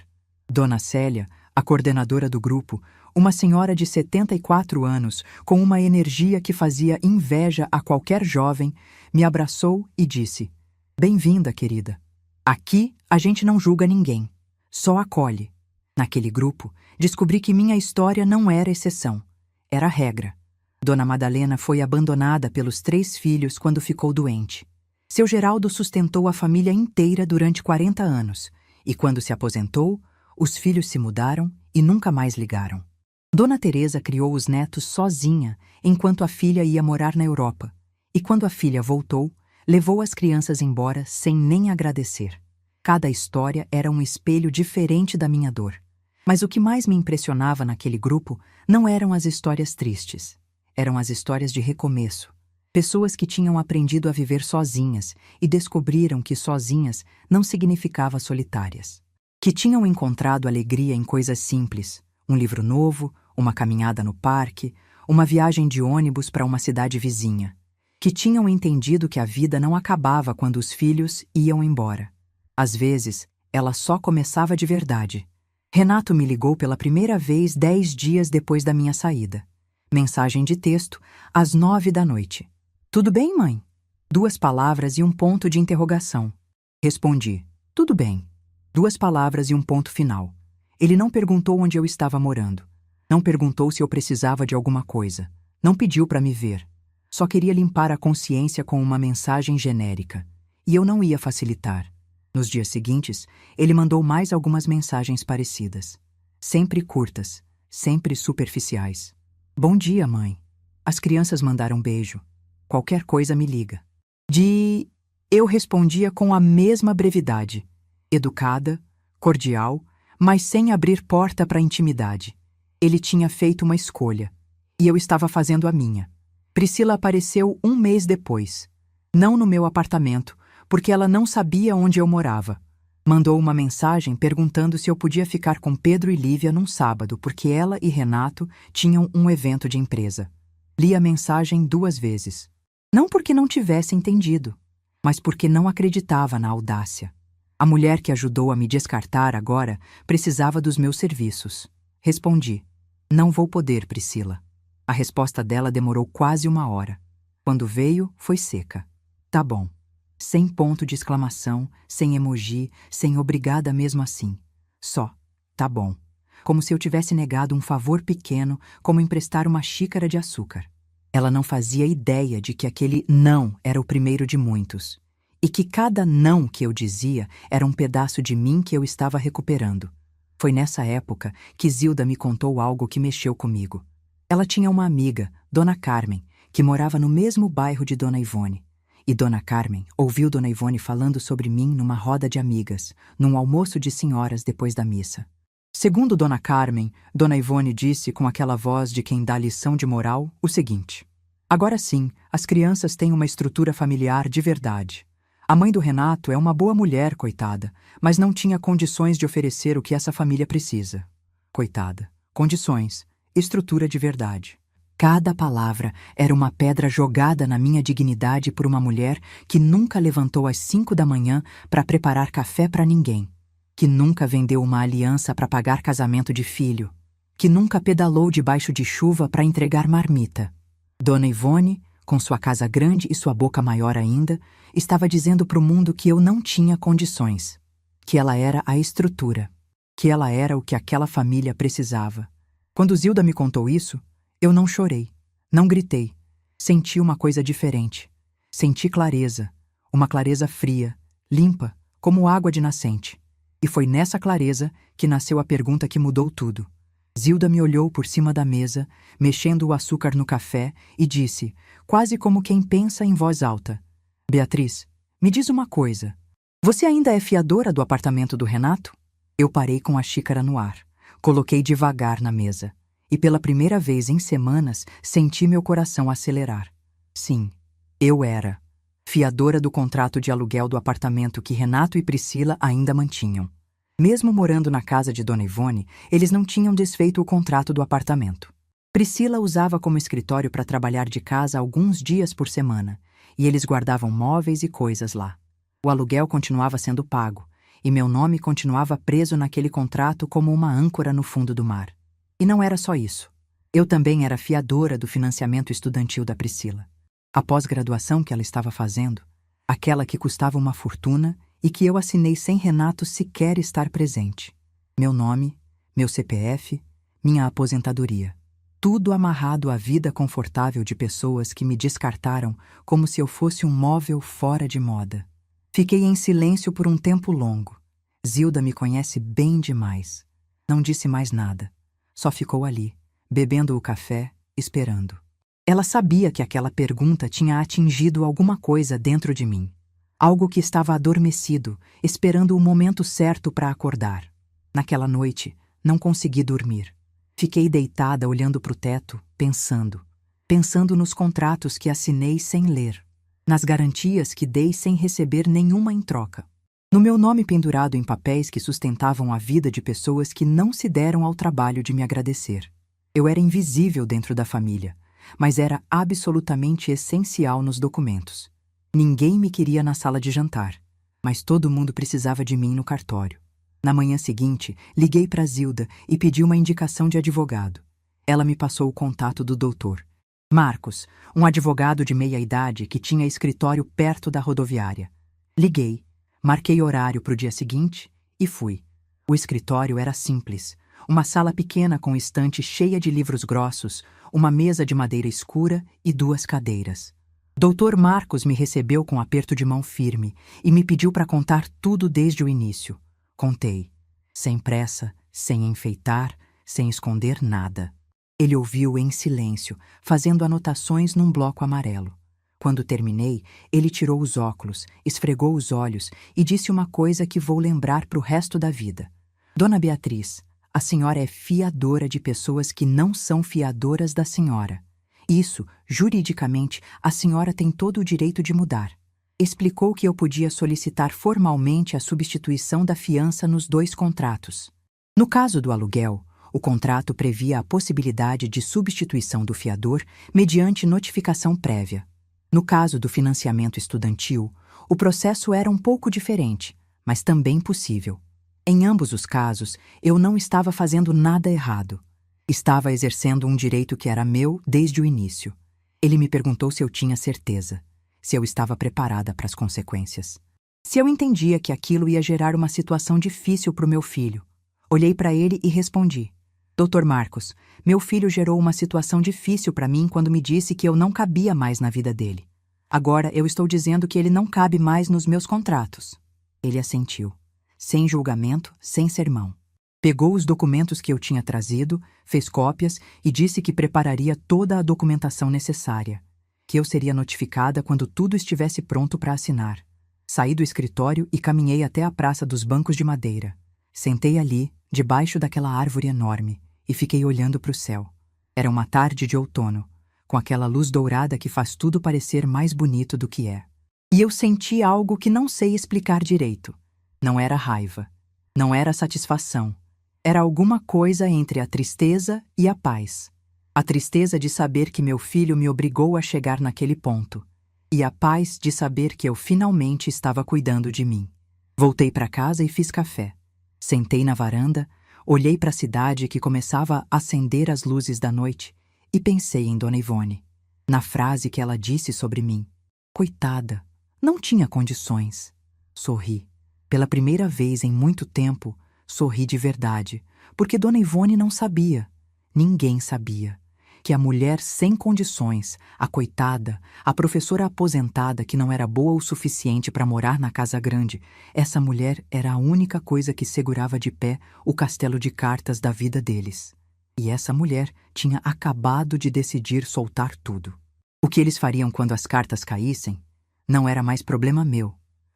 S1: Dona Célia, a coordenadora do grupo, uma senhora de 74 anos, com uma energia que fazia inveja a qualquer jovem, me abraçou e disse: "Bem-vinda, querida. Aqui a gente não julga ninguém, só acolhe." Naquele grupo, descobri que minha história não era exceção, era regra. Dona Madalena foi abandonada pelos 3 filhos quando ficou doente. Seu Geraldo sustentou a família inteira durante 40 anos, e quando se aposentou, os filhos se mudaram e nunca mais ligaram. Dona Teresa criou os netos sozinha, enquanto a filha ia morar na Europa, e quando a filha voltou, levou as crianças embora sem nem agradecer. Cada história era um espelho diferente da minha dor. Mas o que mais me impressionava naquele grupo não eram as histórias tristes, eram as histórias de recomeço. Pessoas que tinham aprendido a viver sozinhas e descobriram que sozinhas não significava solitárias. Que tinham encontrado alegria em coisas simples, um livro novo, uma caminhada no parque, uma viagem de ônibus para uma cidade vizinha. Que tinham entendido que a vida não acabava quando os filhos iam embora. Às vezes, ela só começava de verdade. Renato me ligou pela primeira vez 10 dias depois da minha saída. Mensagem de texto, às 9 da noite. "Tudo bem, mãe?" 2 palavras e um ponto de interrogação. Respondi: "Tudo bem." 2 palavras e um ponto final. Ele não perguntou onde eu estava morando. Não perguntou se eu precisava de alguma coisa. Não pediu para me ver. Só queria limpar a consciência com uma mensagem genérica. E eu não ia facilitar. Nos dias seguintes, ele mandou mais algumas mensagens parecidas. Sempre curtas, sempre superficiais. "Bom dia, mãe. As crianças mandaram beijo. Qualquer coisa me liga." Eu respondia com a mesma brevidade. Educada, cordial, mas sem abrir porta para a intimidade. Ele tinha feito uma escolha, e eu estava fazendo a minha. Priscila apareceu 1 mês depois. Não no meu apartamento, porque ela não sabia onde eu morava. Mandou uma mensagem perguntando se eu podia ficar com Pedro e Lívia num sábado, porque ela e Renato tinham um evento de empresa. Li a mensagem 2 vezes. Não porque não tivesse entendido, mas porque não acreditava na audácia. A mulher que ajudou a me descartar agora precisava dos meus serviços. Respondi: "Não vou poder, Priscila." A resposta dela demorou quase 1 hora. Quando veio, foi seca. "Tá bom." Sem ponto de exclamação, sem emoji, sem obrigada mesmo assim. Só, "tá bom." Como se eu tivesse negado um favor pequeno, como emprestar uma xícara de açúcar. Ela não fazia ideia de que aquele não era o primeiro de muitos. E que cada não que eu dizia era um pedaço de mim que eu estava recuperando. Foi nessa época que Zilda me contou algo que mexeu comigo. Ela tinha uma amiga, Dona Carmen, que morava no mesmo bairro de Dona Ivone. E Dona Carmen ouviu Dona Ivone falando sobre mim numa roda de amigas, num almoço de senhoras depois da missa. Segundo Dona Carmen, Dona Ivone disse com aquela voz de quem dá lição de moral o seguinte: "Agora sim, as crianças têm uma estrutura familiar de verdade. A mãe do Renato é uma boa mulher, coitada, mas não tinha condições de oferecer o que essa família precisa." Coitada. Condições. Estrutura de verdade. Cada palavra era uma pedra jogada na minha dignidade por uma mulher que nunca levantou às 5 da manhã para preparar café para ninguém, que nunca vendeu uma aliança para pagar casamento de filho, que nunca pedalou debaixo de chuva para entregar marmita. Dona Ivone, com sua casa grande e sua boca maior ainda, estava dizendo para o mundo que eu não tinha condições. que ela era a estrutura, que ela era o que aquela família precisava. Quando Zilda me contou isso, eu não chorei, não gritei. Senti uma coisa diferente. Senti clareza, uma clareza fria, limpa, como água de nascente. E foi nessa clareza que nasceu a pergunta que mudou tudo. Zilda me olhou por cima da mesa, mexendo o açúcar no café, e disse, quase como quem pensa em voz alta: Beatriz, me diz uma coisa. Você ainda é fiadora do apartamento do Renato? Eu parei com a xícara no ar, coloquei devagar na mesa, e pela primeira vez em semanas senti meu coração acelerar. Sim, eu era fiadora do contrato de aluguel do apartamento que Renato e Priscila ainda mantinham. Mesmo morando na casa de Dona Ivone, eles não tinham desfeito o contrato do apartamento. Priscila usava como escritório para trabalhar de casa alguns dias por semana, e eles guardavam móveis e coisas lá. O aluguel continuava sendo pago, e meu nome continuava preso naquele contrato como uma âncora no fundo do mar. E não era só isso. Eu também era fiadora do financiamento estudantil da Priscila. A pós-graduação que ela estava fazendo, aquela que custava uma fortuna e que eu assinei sem Renato sequer estar presente. Meu nome, meu CPF, minha aposentadoria. Tudo amarrado à vida confortável de pessoas que me descartaram como se eu fosse um móvel fora de moda. Fiquei em silêncio por um tempo longo. Zilda me conhece bem demais. Não disse mais nada. Só ficou ali, bebendo o café, esperando. Ela sabia que aquela pergunta tinha atingido alguma coisa dentro de mim. Algo que estava adormecido, esperando o momento certo para acordar. Naquela noite, não consegui dormir. Fiquei deitada olhando para o teto, pensando nos contratos que assinei sem ler, nas garantias que dei sem receber nenhuma em troca, no meu nome pendurado em papéis que sustentavam a vida de pessoas que não se deram ao trabalho de me agradecer. Eu era invisível dentro da família, mas era absolutamente essencial nos documentos. Ninguém me queria na sala de jantar, mas todo mundo precisava de mim no cartório. Na manhã seguinte, liguei para Zilda e pedi uma indicação de advogado. Ela me passou o contato do doutor Marcos, um advogado de meia-idade que tinha escritório perto da rodoviária. Liguei, marquei horário para o dia seguinte e fui. O escritório era simples, uma sala pequena com estante cheia de livros grossos, uma mesa de madeira escura e 2 cadeiras. Dr. Marcos me recebeu com aperto de mão firme e me pediu para contar tudo desde o início. Contei, sem pressa, sem enfeitar, sem esconder nada. Ele ouviu em silêncio, fazendo anotações num bloco amarelo. Quando terminei, ele tirou os óculos, esfregou os olhos e disse uma coisa que vou lembrar para o resto da vida. Dona Beatriz, a senhora é fiadora de pessoas que não são fiadoras da senhora. Isso, juridicamente, a senhora tem todo o direito de mudar. Explicou que eu podia solicitar formalmente a substituição da fiança nos 2 contratos. No caso do aluguel, o contrato previa a possibilidade de substituição do fiador mediante notificação prévia. No caso do financiamento estudantil, o processo era um pouco diferente, mas também possível. Em ambos os casos, eu não estava fazendo nada errado. Estava exercendo um direito que era meu desde o início. Ele me perguntou se eu tinha certeza, se eu estava preparada para as consequências. Se eu entendia que aquilo ia gerar uma situação difícil para o meu filho. Olhei para ele e respondi: Dr. Marcos, meu filho gerou uma situação difícil para mim quando me disse que eu não cabia mais na vida dele. Agora eu estou dizendo que ele não cabe mais nos meus contratos. Ele assentiu, sem julgamento, sem sermão. Pegou os documentos que eu tinha trazido, fez cópias e disse que prepararia toda a documentação necessária, que eu seria notificada quando tudo estivesse pronto para assinar. Saí do escritório e caminhei até a Praça dos Bancos de Madeira. Sentei ali, debaixo daquela árvore enorme, e fiquei olhando para o céu. Era uma tarde de outono, com aquela luz dourada que faz tudo parecer mais bonito do que é. E eu senti algo que não sei explicar direito. Não era raiva, não era satisfação. Era alguma coisa entre a tristeza e a paz. A tristeza de saber que meu filho me obrigou a chegar naquele ponto, e a paz de saber que eu finalmente estava cuidando de mim. Voltei para casa e fiz café. Sentei na varanda, olhei para a cidade que começava a acender as luzes da noite e pensei em Dona Ivone, na frase que ela disse sobre mim. Coitada, não tinha condições. Sorri. Pela primeira vez em muito tempo, sorri de verdade, porque Dona Ivone não sabia, ninguém sabia, que a mulher sem condições, a coitada, a professora aposentada que não era boa o suficiente para morar na casa grande, essa mulher era a única coisa que segurava de pé o castelo de cartas da vida deles. E essa mulher tinha acabado de decidir soltar tudo. O que eles fariam quando as cartas caíssem não era mais problema meu.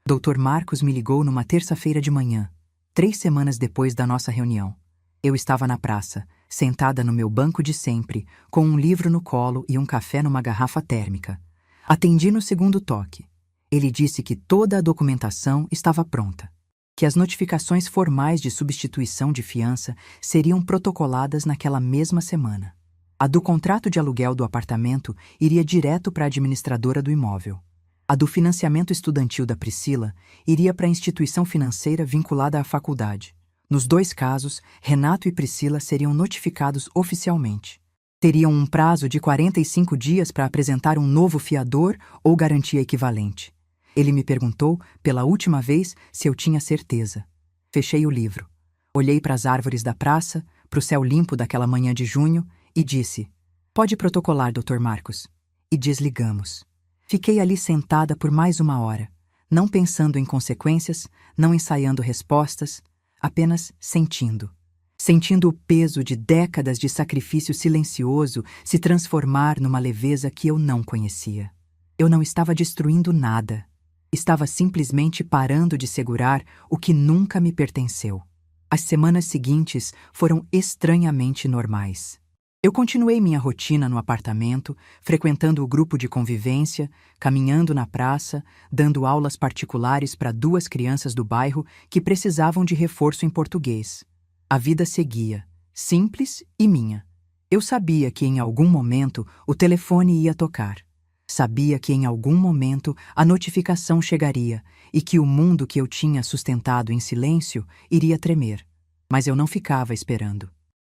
S1: Dr. Marcos me ligou numa terça-feira de manhã, 3 semanas depois da nossa reunião. Eu estava na praça, sentada no meu banco de sempre, com um livro no colo e um café numa garrafa térmica. Atendi no segundo toque. Ele disse que toda a documentação estava pronta, que as notificações formais de substituição de fiança seriam protocoladas naquela mesma semana. A do contrato de aluguel do apartamento iria direto para a administradora do imóvel. A do financiamento estudantil da Priscila iria para a instituição financeira vinculada à faculdade. Nos 2 casos, Renato e Priscila seriam notificados oficialmente. Teriam um prazo de 45 dias para apresentar um novo fiador ou garantia equivalente. Ele me perguntou, pela última vez, se eu tinha certeza. Fechei o livro. Olhei para as árvores da praça, para o céu limpo daquela manhã de junho e disse: "Pode protocolar, Dr. Marcos." E desligamos. Fiquei ali sentada por mais 1 hora, não pensando em consequências, não ensaiando respostas, apenas sentindo. Sentindo o peso de décadas de sacrifício silencioso se transformar numa leveza que eu não conhecia. Eu não estava destruindo nada. Estava simplesmente parando de segurar o que nunca me pertenceu. As semanas seguintes foram estranhamente normais. Eu continuei minha rotina no apartamento, frequentando o grupo de convivência, caminhando na praça, dando aulas particulares para 2 crianças do bairro que precisavam de reforço em português. A vida seguia, simples e minha. Eu sabia que em algum momento o telefone ia tocar. Sabia que em algum momento a notificação chegaria e que o mundo que eu tinha sustentado em silêncio iria tremer. Mas eu não ficava esperando.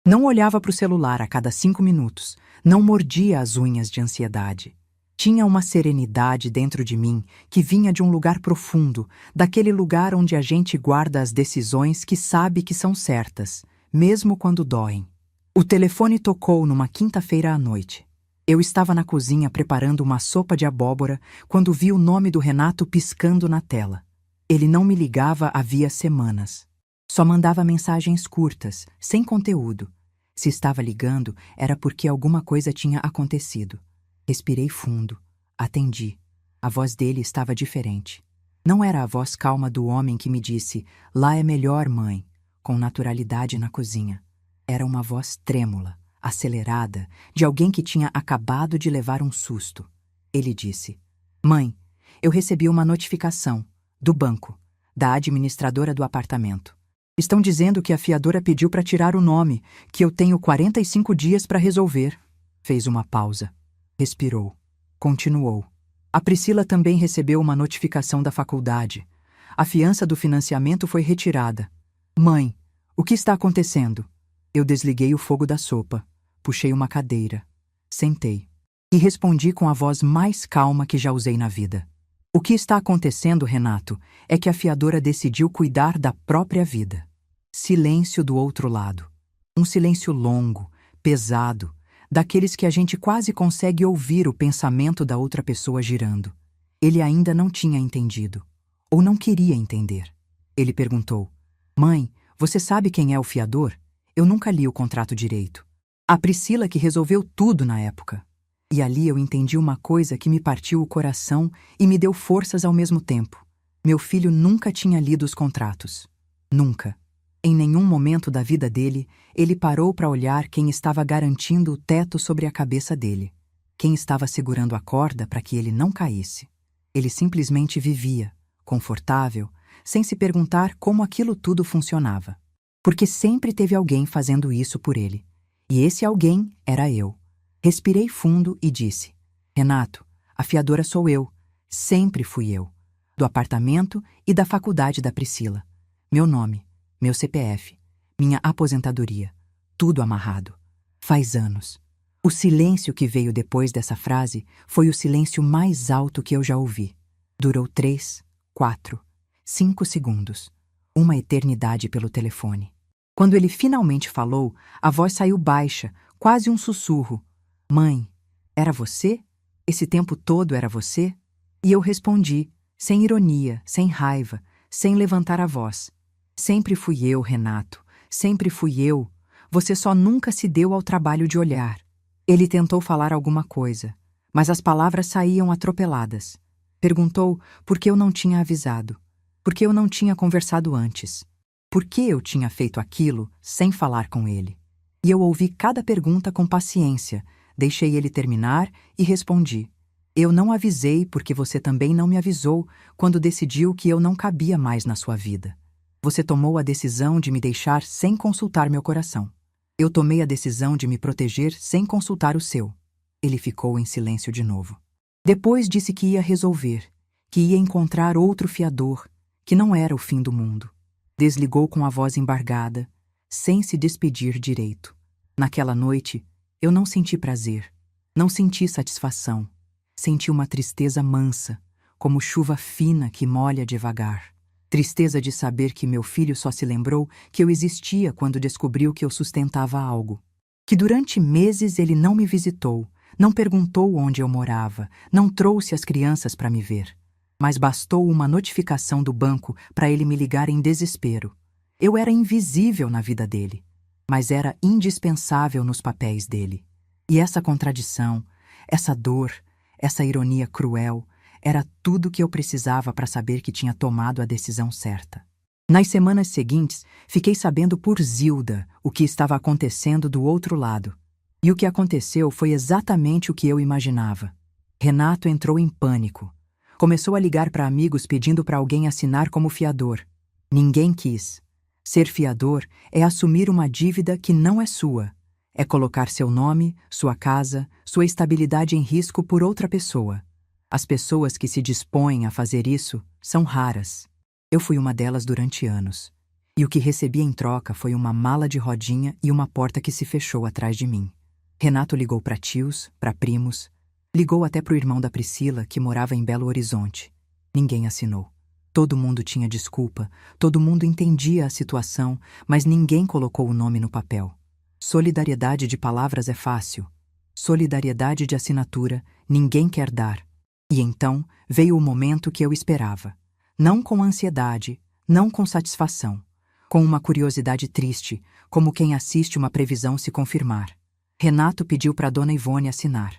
S1: Não olhava para o celular a cada 5 minutos, não mordia as unhas de ansiedade. Tinha uma serenidade dentro de mim que vinha de um lugar profundo, daquele lugar onde a gente guarda as decisões que sabe que são certas, mesmo quando doem. O telefone tocou numa quinta-feira à noite. Eu estava na cozinha preparando uma sopa de abóbora quando vi o nome do Renato piscando na tela. Ele não me ligava havia semanas. Só mandava mensagens curtas, sem conteúdo. Se estava ligando, era porque alguma coisa tinha acontecido. Respirei fundo. Atendi. A voz dele estava diferente. Não era a voz calma do homem que me disse: "Lá é melhor, mãe", com naturalidade na cozinha. Era uma voz trêmula, acelerada, de alguém que tinha acabado de levar um susto. Ele disse: "Mãe, eu recebi uma notificação, do banco, da administradora do apartamento. Estão dizendo que a fiadora pediu para tirar o nome, que eu tenho 45 dias para resolver." Fez uma pausa. Respirou. Continuou. "A Priscila também recebeu uma notificação da faculdade. A fiança do financiamento foi retirada. Mãe, o que está acontecendo?" Eu desliguei o fogo da sopa. Puxei uma cadeira. Sentei. E respondi com a voz mais calma que já usei na vida. "O que está acontecendo, Renato, é que a fiadora decidiu cuidar da própria vida." Silêncio do outro lado. Um silêncio longo, pesado, daqueles que a gente quase consegue ouvir o pensamento da outra pessoa girando. Ele ainda não tinha entendido. Ou não queria entender. Ele perguntou: "Mãe, você sabe quem é o fiador? Eu nunca li o contrato direito." A Priscila que resolveu tudo na época. E ali eu entendi uma coisa que me partiu o coração e me deu forças ao mesmo tempo. Meu filho nunca tinha lido os contratos. Nunca. Em nenhum momento da vida dele, ele parou para olhar quem estava garantindo o teto sobre a cabeça dele. Quem estava segurando a corda para que ele não caísse. Ele simplesmente vivia, confortável, sem se perguntar como aquilo tudo funcionava. Porque sempre teve alguém fazendo isso por ele. E esse alguém era eu. Respirei fundo e disse: "Renato, a fiadora sou eu. Sempre fui eu. Do apartamento e da faculdade da Priscila. Meu nome, meu CPF, minha aposentadoria. Tudo amarrado. Faz anos." O silêncio que veio depois dessa frase foi o silêncio mais alto que eu já ouvi. Durou 3, 4, 5 segundos. Uma eternidade pelo telefone. Quando ele finalmente falou, a voz saiu baixa, quase um sussurro. Mãe, era você? Esse tempo todo era você? E eu respondi, sem ironia, sem raiva, sem levantar a voz. Sempre fui eu, Renato. Sempre fui eu. Você só nunca se deu ao trabalho de olhar. Ele tentou falar alguma coisa, mas as palavras saíam atropeladas. Perguntou por que eu não tinha avisado, por que eu não tinha conversado antes, por que eu tinha feito aquilo sem falar com ele. E eu ouvi cada pergunta com paciência, deixei ele terminar e respondi. Eu não avisei porque você também não me avisou quando decidiu que eu não cabia mais na sua vida. Você tomou a decisão de me deixar sem consultar meu coração. Eu tomei a decisão de me proteger sem consultar o seu. Ele ficou em silêncio de novo. Depois disse que ia resolver, que ia encontrar outro fiador, que não era o fim do mundo. Desligou com a voz embargada, sem se despedir direito. Naquela noite, eu não senti prazer, não senti satisfação. Senti uma tristeza mansa, como chuva fina que molha devagar. Tristeza de saber que meu filho só se lembrou que eu existia quando descobriu que eu sustentava algo. Que durante meses ele não me visitou, não perguntou onde eu morava, não trouxe as crianças para me ver. Mas bastou uma notificação do banco para ele me ligar em desespero. Eu era invisível na vida dele, mas era indispensável nos papéis dele. E essa contradição, essa dor, essa ironia cruel, era tudo que eu precisava para saber que tinha tomado a decisão certa. Nas semanas seguintes, fiquei sabendo por Zilda o que estava acontecendo do outro lado. E o que aconteceu foi exatamente o que eu imaginava. Renato entrou em pânico. Começou a ligar para amigos pedindo para alguém assinar como fiador. Ninguém quis. Ser fiador é assumir uma dívida que não é sua. É colocar seu nome, sua casa, sua estabilidade em risco por outra pessoa. As pessoas que se dispõem a fazer isso são raras. Eu fui uma delas durante anos. E o que recebi em troca foi uma mala de rodinha e uma porta que se fechou atrás de mim. Renato ligou para tios, para primos. Ligou até para o irmão da Priscila, que morava em Belo Horizonte. Ninguém assinou. Todo mundo tinha desculpa, todo mundo entendia a situação, mas ninguém colocou o nome no papel. Solidariedade de palavras é fácil. Solidariedade de assinatura, ninguém quer dar. E então veio o momento que eu esperava. Não com ansiedade, não com satisfação. Com uma curiosidade triste, como quem assiste uma previsão se confirmar. Renato pediu para Dona Ivone assinar.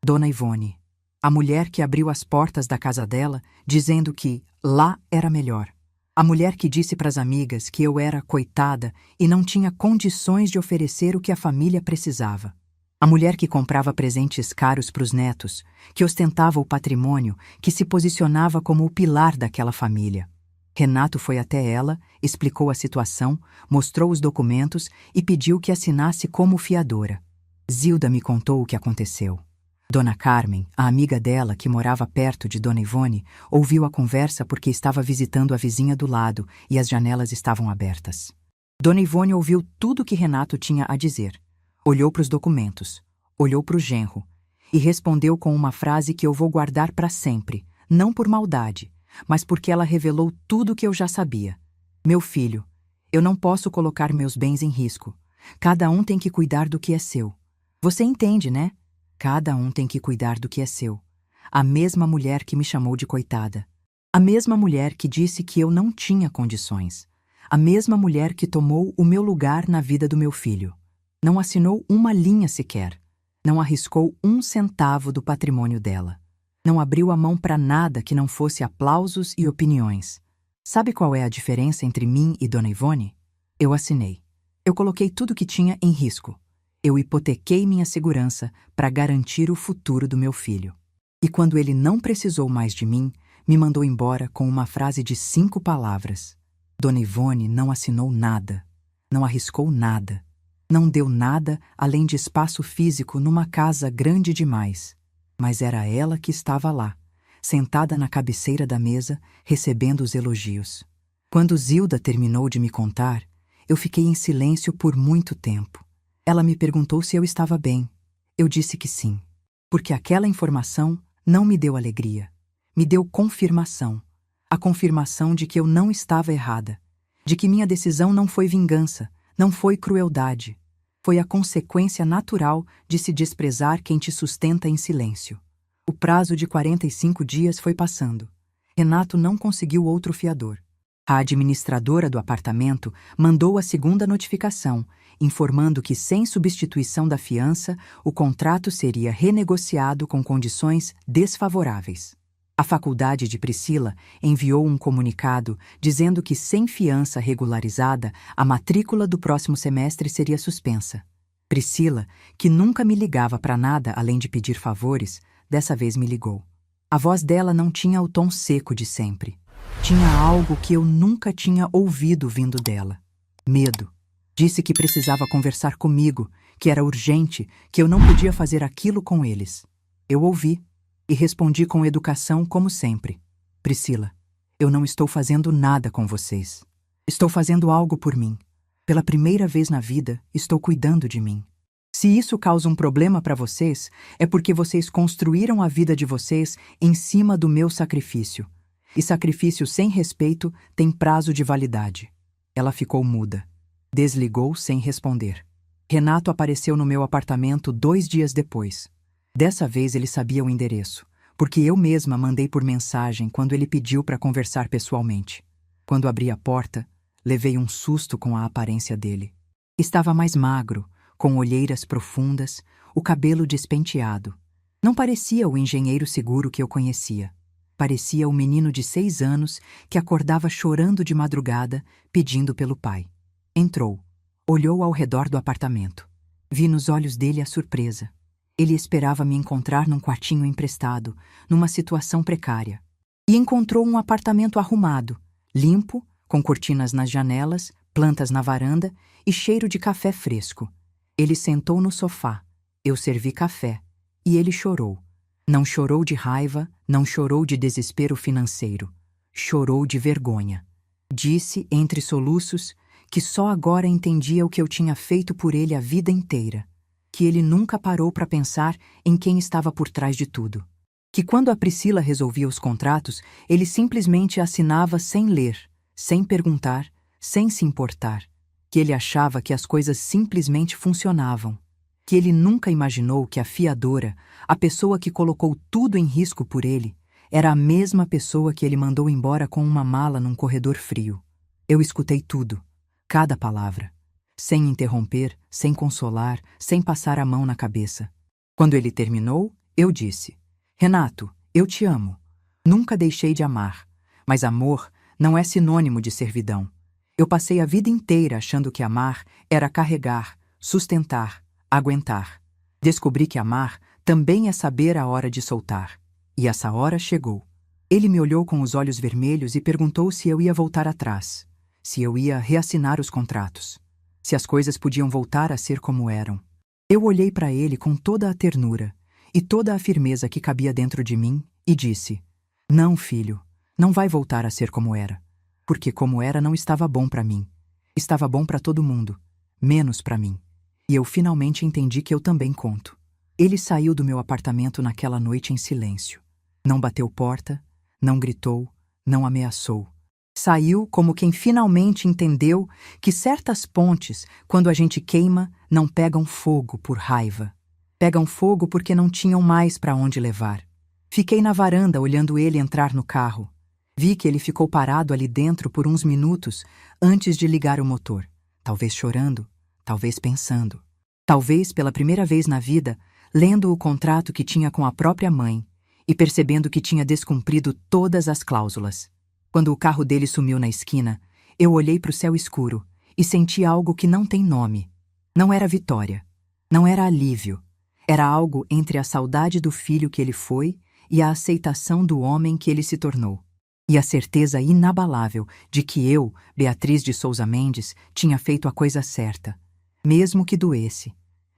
S1: Dona Ivone, a mulher que abriu as portas da casa dela, dizendo que lá era melhor. A mulher que disse para as amigas que eu era coitada e não tinha condições de oferecer o que a família precisava. A mulher que comprava presentes caros para os netos, que ostentava o patrimônio, que se posicionava como o pilar daquela família. Renato foi até ela, explicou a situação, mostrou os documentos e pediu que assinasse como fiadora. Zilda me contou o que aconteceu. Dona Carmen, a amiga dela que morava perto de Dona Ivone, ouviu a conversa porque estava visitando a vizinha do lado e as janelas estavam abertas. Dona Ivone ouviu tudo o que Renato tinha a dizer. Olhou para os documentos, olhou para o genro e respondeu com uma frase que eu vou guardar para sempre, não por maldade, mas porque ela revelou tudo o que eu já sabia. Meu filho, eu não posso colocar meus bens em risco. Cada um tem que cuidar do que é seu. Você entende, né? Cada um tem que cuidar do que é seu. A mesma mulher que me chamou de coitada. A mesma mulher que disse que eu não tinha condições. A mesma mulher que tomou o meu lugar na vida do meu filho. Não assinou uma linha sequer. Não arriscou um centavo do patrimônio dela. Não abriu a mão para nada que não fosse aplausos e opiniões. Sabe qual é a diferença entre mim e Dona Ivone? Eu assinei. Eu coloquei tudo que tinha em risco. Eu hipotequei minha segurança para garantir o futuro do meu filho. E quando ele não precisou mais de mim, me mandou embora com uma frase de 5 palavras. Dona Ivone não assinou nada. Não arriscou nada. Não deu nada além de espaço físico numa casa grande demais. Mas era ela que estava lá, sentada na cabeceira da mesa, recebendo os elogios. Quando Zilda terminou de me contar, eu fiquei em silêncio por muito tempo. Ela me perguntou se eu estava bem. Eu disse que sim, porque aquela informação não me deu alegria. Me deu confirmação. A confirmação de que eu não estava errada. de que minha decisão não foi vingança, não foi crueldade. Foi a consequência natural de se desprezar quem te sustenta em silêncio. O prazo de 45 dias foi passando. Renato não conseguiu outro fiador. A administradora do apartamento mandou a segunda notificação, informando que, sem substituição da fiança, o contrato seria renegociado com condições desfavoráveis. A faculdade de Priscila enviou um comunicado dizendo que, sem fiança regularizada, a matrícula do próximo semestre seria suspensa. Priscila, que nunca me ligava para nada além de pedir favores, dessa vez me ligou. A voz dela não tinha o tom seco de sempre. Tinha algo que eu nunca tinha ouvido vindo dela. Medo. Disse que precisava conversar comigo, que era urgente, que eu não podia fazer aquilo com eles. Eu ouvi e respondi com educação como sempre. Priscila, eu não estou fazendo nada com vocês. Estou fazendo algo por mim. Pela primeira vez na vida, estou cuidando de mim. Se isso causa um problema para vocês, é porque vocês construíram a vida de vocês em cima do meu sacrifício. E sacrifício sem respeito tem prazo de validade. Ela ficou muda. Desligou sem responder. Renato apareceu no meu apartamento 2 dias depois. Dessa vez ele sabia o endereço, porque eu mesma mandei por mensagem quando ele pediu para conversar pessoalmente. Quando abri a porta, levei um susto com a aparência dele. Estava mais magro, com olheiras profundas, o cabelo despenteado. Não parecia o engenheiro seguro que eu conhecia. Parecia o menino de 6 anos que acordava chorando de madrugada, pedindo pelo pai. Entrou. Olhou ao redor do apartamento. Vi nos olhos dele a surpresa. Ele esperava me encontrar num quartinho emprestado, numa situação precária. E encontrou um apartamento arrumado, limpo, com cortinas nas janelas, plantas na varanda e cheiro de café fresco. Ele sentou no sofá. Eu servi café. E ele chorou. Não chorou de raiva, não chorou de desespero financeiro. Chorou de vergonha. Disse, entre soluços, que só agora entendia o que eu tinha feito por ele a vida inteira. Que ele nunca parou para pensar em quem estava por trás de tudo. Que quando a Priscila resolvia os contratos, ele simplesmente assinava sem ler, sem perguntar, sem se importar. Que ele achava que as coisas simplesmente funcionavam. Que ele nunca imaginou que a fiadora, a pessoa que colocou tudo em risco por ele, era a mesma pessoa que ele mandou embora com uma mala num corredor frio. Eu escutei tudo, cada palavra. Sem interromper, sem consolar, sem passar a mão na cabeça. Quando ele terminou, eu disse: Renato, eu te amo. Nunca deixei de amar, mas amor não é sinônimo de servidão. Eu passei a vida inteira achando que amar era carregar, sustentar, aguentar. Descobri que amar também é saber a hora de soltar. E essa hora chegou. Ele me olhou com os olhos vermelhos e perguntou se eu ia voltar atrás, se eu ia reassinar os contratos. Se as coisas podiam voltar a ser como eram. Eu olhei para ele com toda a ternura e toda a firmeza que cabia dentro de mim e disse: Não, filho, não vai voltar a ser como era. Porque como era não estava bom para mim. Estava bom para todo mundo, menos para mim. E eu finalmente entendi que eu também conto. Ele saiu do meu apartamento naquela noite em silêncio. Não bateu porta, não gritou, não ameaçou. Saiu como quem finalmente entendeu que certas pontes, quando a gente queima, não pegam fogo por raiva. Pegam fogo porque não tinham mais para onde levar. Fiquei na varanda olhando ele entrar no carro. Vi que ele ficou parado ali dentro por uns minutos antes de ligar o motor. Talvez chorando, talvez pensando. Talvez pela primeira vez na vida, lendo o contrato que tinha com a própria mãe e percebendo que tinha descumprido todas as cláusulas. Quando o carro dele sumiu na esquina, eu olhei para o céu escuro e senti algo que não tem nome. Não era vitória, não era alívio. Era algo entre a saudade do filho que ele foi e a aceitação do homem que ele se tornou. E a certeza inabalável de que eu, Beatriz de Souza Mendes, tinha feito a coisa certa. Mesmo que doesse,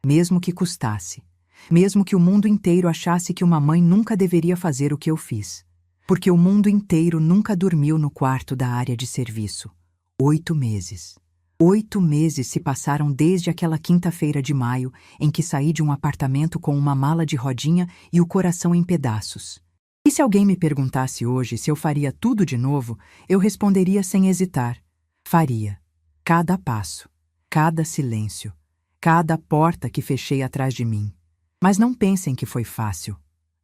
S1: mesmo que custasse, mesmo que o mundo inteiro achasse que uma mãe nunca deveria fazer o que eu fiz. Porque o mundo inteiro nunca dormiu no quarto da área de serviço. 8 meses. 8 meses se passaram desde aquela quinta-feira de maio em que saí de um apartamento com uma mala de rodinha e o coração em pedaços. E se alguém me perguntasse hoje se eu faria tudo de novo, eu responderia sem hesitar. Faria. Cada passo, cada silêncio, cada porta que fechei atrás de mim. Mas não pensem que foi fácil.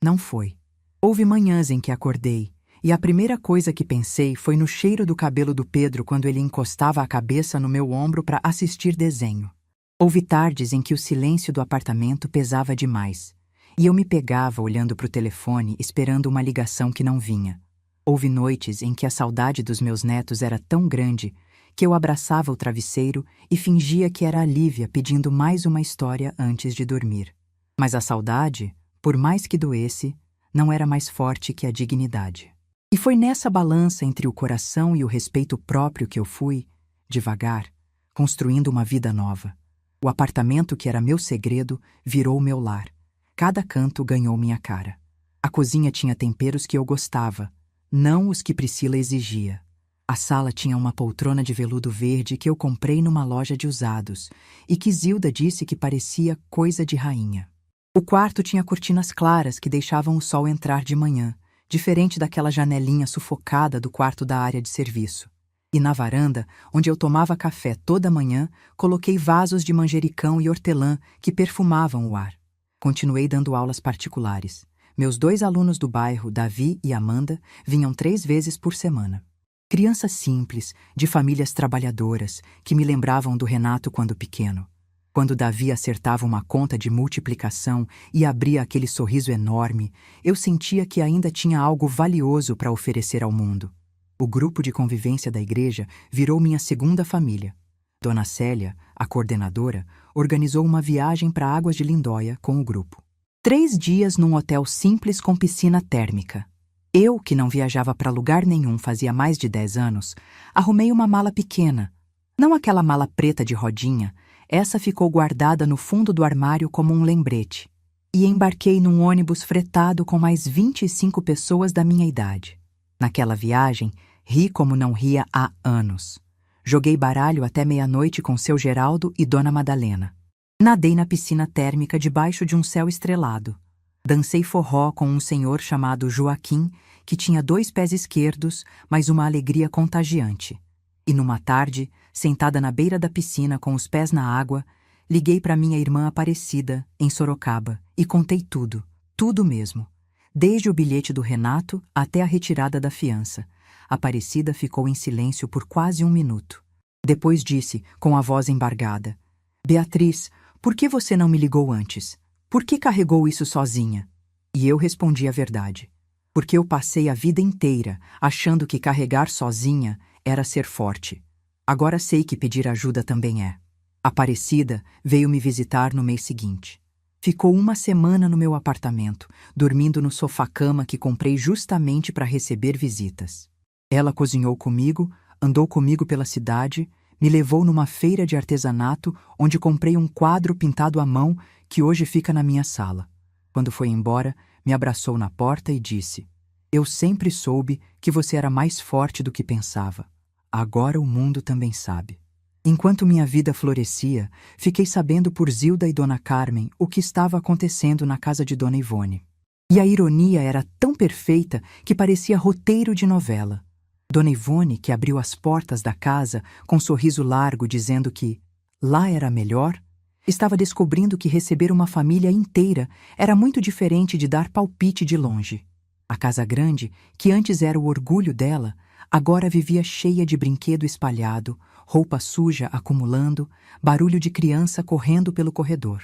S1: Não foi. Houve manhãs em que acordei, e a primeira coisa que pensei foi no cheiro do cabelo do Pedro quando ele encostava a cabeça no meu ombro para assistir desenho. Houve tardes em que o silêncio do apartamento pesava demais, e eu me pegava olhando para o telefone esperando uma ligação que não vinha. Houve noites em que a saudade dos meus netos era tão grande que eu abraçava o travesseiro e fingia que era a Lívia pedindo mais uma história antes de dormir. Mas a saudade, por mais que doesse, não era mais forte que a dignidade. E foi nessa balança entre o coração e o respeito próprio que eu fui, devagar, construindo uma vida nova. O apartamento que era meu segredo virou meu lar. Cada canto ganhou minha cara. A cozinha tinha temperos que eu gostava, não os que Priscila exigia. A sala tinha uma poltrona de veludo verde que eu comprei numa loja de usados e que Zilda disse que parecia coisa de rainha. O quarto tinha cortinas claras que deixavam o sol entrar de manhã, diferente daquela janelinha sufocada do quarto da área de serviço. E na varanda, onde eu tomava café toda manhã, coloquei vasos de manjericão e hortelã que perfumavam o ar. Continuei dando aulas particulares. Meus 2 alunos do bairro, Davi e Amanda, vinham 3 vezes por semana. Crianças simples, de famílias trabalhadoras, que me lembravam do Renato quando pequeno. Quando Davi acertava uma conta de multiplicação e abria aquele sorriso enorme, eu sentia que ainda tinha algo valioso para oferecer ao mundo. O grupo de convivência da igreja virou minha segunda família. Dona Célia, a coordenadora, organizou uma viagem para Águas de Lindóia com o grupo. 3 dias num hotel simples com piscina térmica. Eu, que não viajava para lugar nenhum fazia mais de 10 anos, arrumei uma mala pequena. Não aquela mala preta de rodinha, essa ficou guardada no fundo do armário como um lembrete. E embarquei num ônibus fretado com mais 25 pessoas da minha idade. Naquela viagem, ri como não ria há anos. Joguei baralho até meia-noite com seu Geraldo e Dona Madalena. Nadei na piscina térmica debaixo de um céu estrelado. Dancei forró com um senhor chamado Joaquim, que tinha 2 pés esquerdos, mas uma alegria contagiante. E numa tarde, sentada na beira da piscina com os pés na água, liguei para minha irmã Aparecida, em Sorocaba, e contei tudo, tudo mesmo. Desde o bilhete do Renato até a retirada da fiança. Aparecida ficou em silêncio por quase 1 minuto. Depois disse, com a voz embargada: "Beatriz, por que você não me ligou antes? Por que carregou isso sozinha?" E eu respondi a verdade. Porque eu passei a vida inteira achando que carregar sozinha era ser forte. Agora sei que pedir ajuda também é. Aparecida veio me visitar no mês seguinte. Ficou 1 semana no meu apartamento, dormindo no sofá-cama que comprei justamente para receber visitas. Ela cozinhou comigo, andou comigo pela cidade, me levou numa feira de artesanato onde comprei um quadro pintado à mão que hoje fica na minha sala. Quando foi embora, me abraçou na porta e disse: "Eu sempre soube que você era mais forte do que pensava. Agora o mundo também sabe." Enquanto minha vida florescia, fiquei sabendo por Zilda e Dona Carmen o que estava acontecendo na casa de Dona Ivone. E a ironia era tão perfeita que parecia roteiro de novela. Dona Ivone, que abriu as portas da casa com um sorriso largo dizendo que lá era melhor, estava descobrindo que receber uma família inteira era muito diferente de dar palpite de longe. A casa grande, que antes era o orgulho dela, agora vivia cheia de brinquedo espalhado, roupa suja acumulando, barulho de criança correndo pelo corredor.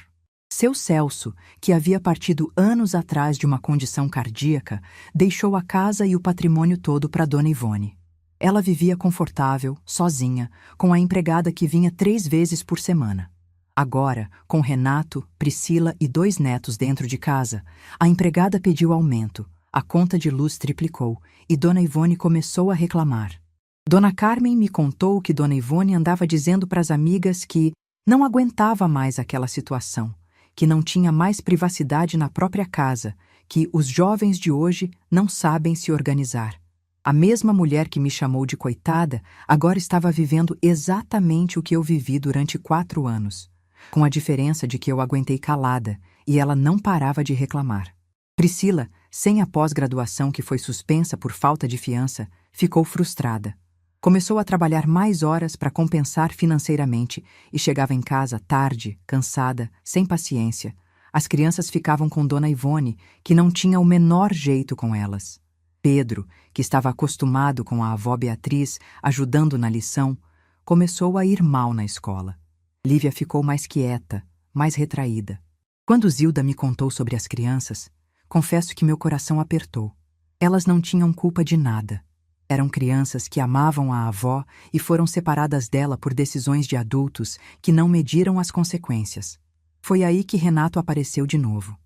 S1: Seu Celso, que havia partido anos atrás de uma condição cardíaca, deixou a casa e o patrimônio todo para Dona Ivone. Ela vivia confortável, sozinha, com a empregada que vinha 3 vezes por semana. Agora, com Renato, Priscila e 2 netos dentro de casa, a empregada pediu aumento, a conta de luz triplicou e Dona Ivone começou a reclamar. Dona Carmen me contou que Dona Ivone andava dizendo para as amigas que não aguentava mais aquela situação, que não tinha mais privacidade na própria casa, que os jovens de hoje não sabem se organizar. A mesma mulher que me chamou de coitada agora estava vivendo exatamente o que eu vivi durante 4 anos, com a diferença de que eu aguentei calada e ela não parava de reclamar. Priscila, sem a pós-graduação que foi suspensa por falta de fiança, ficou frustrada. Começou a trabalhar mais horas para compensar financeiramente e chegava em casa tarde, cansada, sem paciência. As crianças ficavam com Dona Ivone, que não tinha o menor jeito com elas. Pedro, que estava acostumado com a avó Beatriz ajudando na lição, começou a ir mal na escola. Lívia ficou mais quieta, mais retraída. Quando Zilda me contou sobre as crianças, confesso que meu coração apertou. Elas não tinham culpa de nada. Eram crianças que amavam a avó e foram separadas dela por decisões de adultos que não mediram as consequências. Foi aí que Renato apareceu de novo.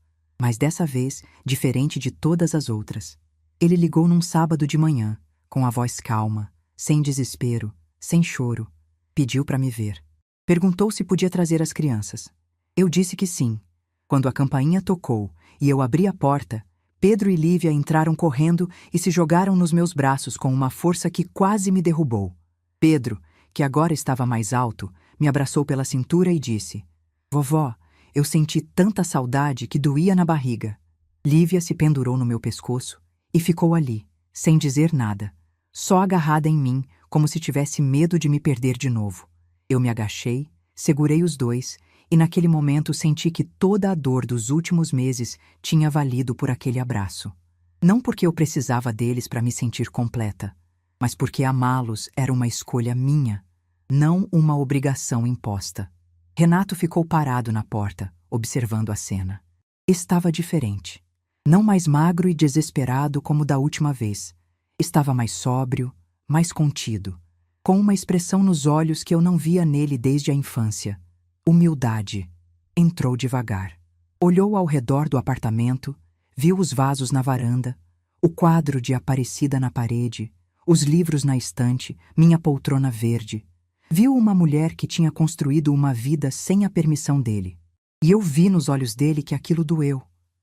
S1: Mas dessa vez, diferente de todas as outras. Ele ligou num sábado de manhã, com a voz calma, sem desespero, sem choro. Pediu para me ver. Perguntou se podia trazer as crianças. Eu disse que sim. Quando a campainha tocou e eu abri a porta, Pedro e Lívia entraram correndo e se jogaram nos meus braços com uma força que quase me derrubou. Pedro, que agora estava mais alto, me abraçou pela cintura e disse: "Vovó, eu senti tanta saudade que doía na barriga." Lívia se pendurou no meu pescoço e ficou ali, sem dizer nada, só agarrada em mim, como se tivesse medo de me perder de novo. Eu me agachei, segurei os dois e naquele momento senti que toda a dor dos últimos meses tinha valido por aquele abraço. Não porque eu precisava deles para me sentir completa, mas porque amá-los era uma escolha minha, não uma obrigação imposta. Renato ficou parado na porta, observando a cena. Estava diferente. Não mais magro e desesperado como da última vez. Estava mais sóbrio, mais contido, com uma expressão nos olhos que eu não via nele desde a infância. Humildade. Entrou devagar. Olhou ao redor do apartamento, viu os vasos na varanda, o quadro de Aparecida na parede, os livros na estante, minha poltrona verde. Viu uma mulher que tinha construído uma vida sem a permissão dele. E eu vi nos olhos dele que aquilo doeu.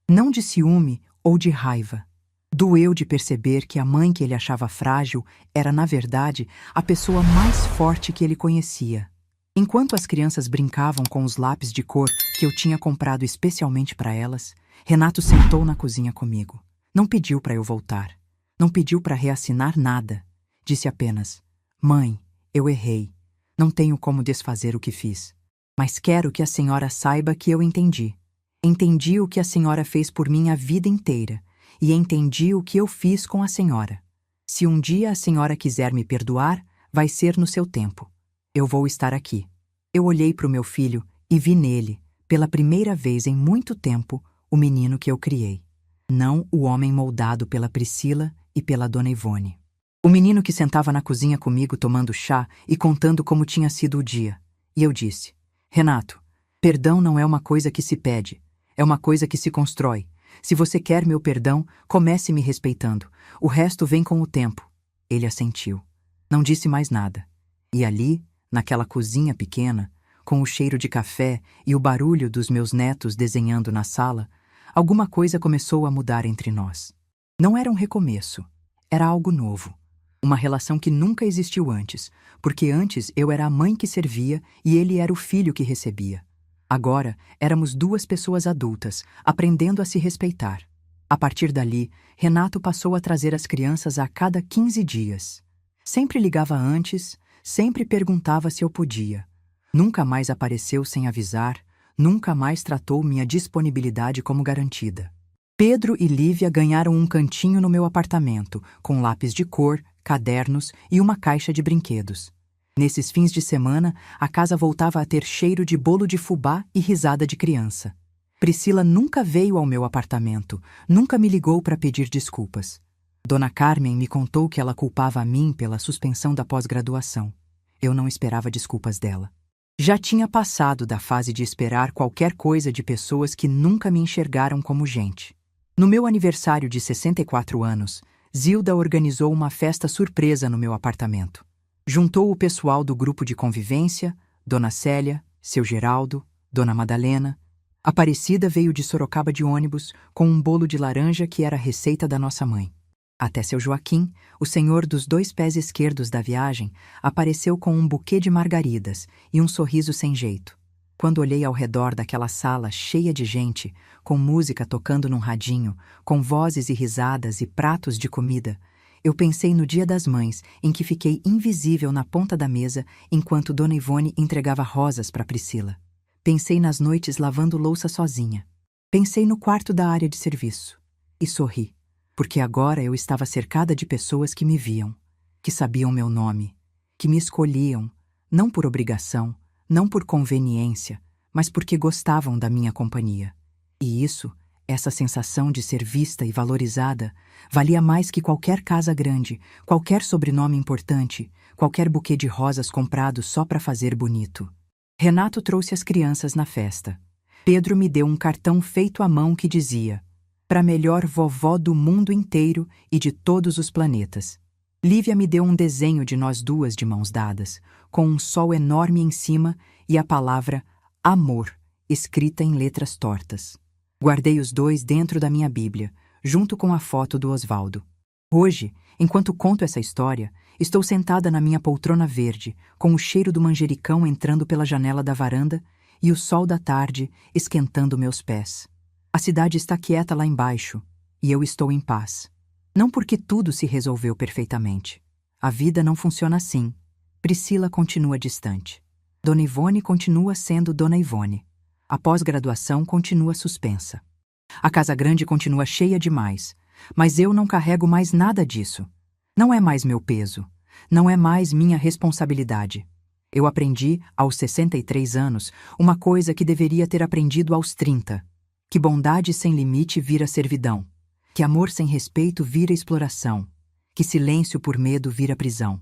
S1: Não de ciúme ou de raiva. Doeu de perceber que a mãe que ele achava frágil era, na verdade, a pessoa mais forte que ele conhecia. Enquanto as crianças brincavam com os lápis de cor que eu tinha comprado especialmente para elas, Renato sentou na cozinha comigo. Não pediu para eu voltar. Não pediu para reassinar nada. Disse apenas: "Mãe, eu errei. Não tenho como desfazer o que fiz. Mas quero que a senhora saiba que eu entendi. Entendi o que a senhora fez por mim a vida inteira. E entendi o que eu fiz com a senhora. Se um dia a senhora quiser me perdoar, vai ser no seu tempo. Eu vou estar aqui." Eu olhei para o meu filho e vi nele, pela primeira vez em muito tempo, o menino que eu criei. Não o homem moldado pela Priscila e pela Dona Ivone. O menino que sentava na cozinha comigo tomando chá e contando como tinha sido o dia. E eu disse: "Renato, perdão não é uma coisa que se pede, é uma coisa que se constrói. Se você quer meu perdão, comece me respeitando. O resto vem com o tempo." Ele assentiu. Não disse mais nada. E ali, naquela cozinha pequena, com o cheiro de café e o barulho dos meus netos desenhando na sala, alguma coisa começou a mudar entre nós. Não era um recomeço. Era algo novo. Uma relação que nunca existiu antes, porque antes eu era a mãe que servia e ele era o filho que recebia. Agora, éramos duas pessoas adultas, aprendendo a se respeitar. A partir dali, Renato passou a trazer as crianças a cada 15 dias. Sempre ligava antes, sempre perguntava se eu podia. Nunca mais apareceu sem avisar, nunca mais tratou minha disponibilidade como garantida. Pedro e Lívia ganharam um cantinho no meu apartamento, com lápis de cor, cadernos e uma caixa de brinquedos. Nesses fins de semana, a casa voltava a ter cheiro de bolo de fubá e risada de criança. Priscila nunca veio ao meu apartamento, nunca me ligou para pedir desculpas. Dona Carmen me contou que ela culpava a mim pela suspensão da pós-graduação. Eu não esperava desculpas dela. Já tinha passado da fase de esperar qualquer coisa de pessoas que nunca me enxergaram como gente. No meu aniversário de 64 anos, Zilda organizou uma festa surpresa no meu apartamento. Juntou o pessoal do grupo de convivência, Dona Célia, seu Geraldo, Dona Madalena. Aparecida veio de Sorocaba de ônibus com um bolo de laranja que era a receita da nossa mãe. Até seu Joaquim, o senhor dos 2 pés esquerdos da viagem, apareceu com um buquê de margaridas e um sorriso sem jeito. Quando olhei ao redor daquela sala cheia de gente, com música tocando num radinho, com vozes e risadas e pratos de comida, Eu pensei no Dia das Mães, em que fiquei invisível na ponta da mesa enquanto Dona Ivone entregava rosas para Priscila. Pensei nas noites lavando louça sozinha. Pensei no quarto da área de serviço. E sorri, porque agora eu estava cercada de pessoas que me viam, que sabiam meu nome, que me escolhiam, não por obrigação, não por conveniência, mas porque gostavam da minha companhia. E isso, essa sensação de ser vista e valorizada, valia mais que qualquer casa grande, qualquer sobrenome importante, qualquer buquê de rosas comprado só para fazer bonito. Renato trouxe as crianças na festa. Pedro me deu um cartão feito à mão que dizia: "Pra melhor vovó do mundo inteiro e de todos os planetas." Lívia me deu um desenho de nós duas de mãos dadas, com um sol enorme em cima e a palavra amor, escrita em letras tortas. Guardei os dois dentro da minha Bíblia, junto com a foto do Osvaldo. Hoje, enquanto conto essa história, estou sentada na minha poltrona verde, com o cheiro do manjericão entrando pela janela da varanda e o sol da tarde esquentando meus pés. A cidade está quieta lá embaixo, e eu estou em paz. Não porque tudo se resolveu perfeitamente. A vida não funciona assim. Priscila continua distante. Dona Ivone continua sendo Dona Ivone. A pós-graduação continua suspensa. A casa grande continua cheia demais, mas eu não carrego mais nada disso. Não é mais meu peso. Não é mais minha responsabilidade. Eu aprendi, aos 63 anos, uma coisa que deveria ter aprendido aos 30. Que bondade sem limite vira servidão. Que amor sem respeito vira exploração. Que silêncio por medo vira prisão.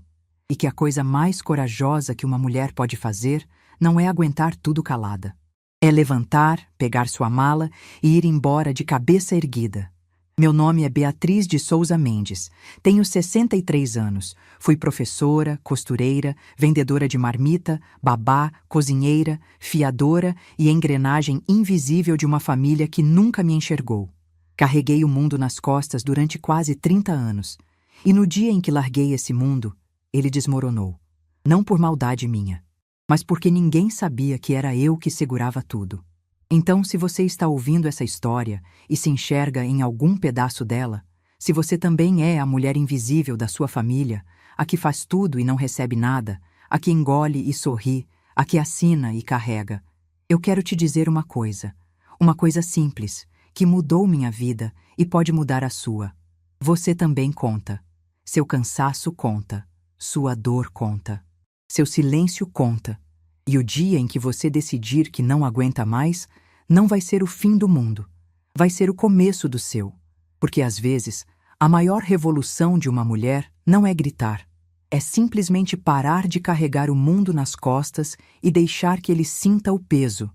S1: E que a coisa mais corajosa que uma mulher pode fazer não é aguentar tudo calada. É levantar, pegar sua mala e ir embora de cabeça erguida. Meu nome é Beatriz de Souza Mendes. Tenho 63 anos. Fui professora, costureira, vendedora de marmita, babá, cozinheira, fiadora e engrenagem invisível de uma família que nunca me enxergou. Carreguei o mundo nas costas durante quase 30 anos. E no dia em que larguei esse mundo, ele desmoronou. Não por maldade minha, mas porque ninguém sabia que era eu que segurava tudo. Então, se você está ouvindo essa história e se enxerga em algum pedaço dela, se você também é a mulher invisível da sua família, a que faz tudo e não recebe nada, a que engole e sorri, a que assina e carrega, eu quero te dizer uma coisa simples, que mudou minha vida e pode mudar a sua. Você também conta. Seu cansaço conta. Sua dor conta. Seu silêncio conta. E o dia em que você decidir que não aguenta mais, não vai ser o fim do mundo. Vai ser o começo do seu. Porque às vezes, a maior revolução de uma mulher não é gritar. É simplesmente parar de carregar o mundo nas costas e deixar que ele sinta o peso.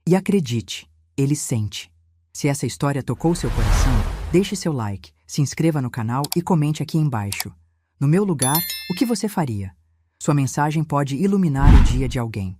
S1: E acredite, ele sente. Se essa história tocou seu coração, deixe seu like, se inscreva no canal e comente aqui embaixo. No meu lugar, o que você faria? Sua mensagem pode iluminar o dia de alguém.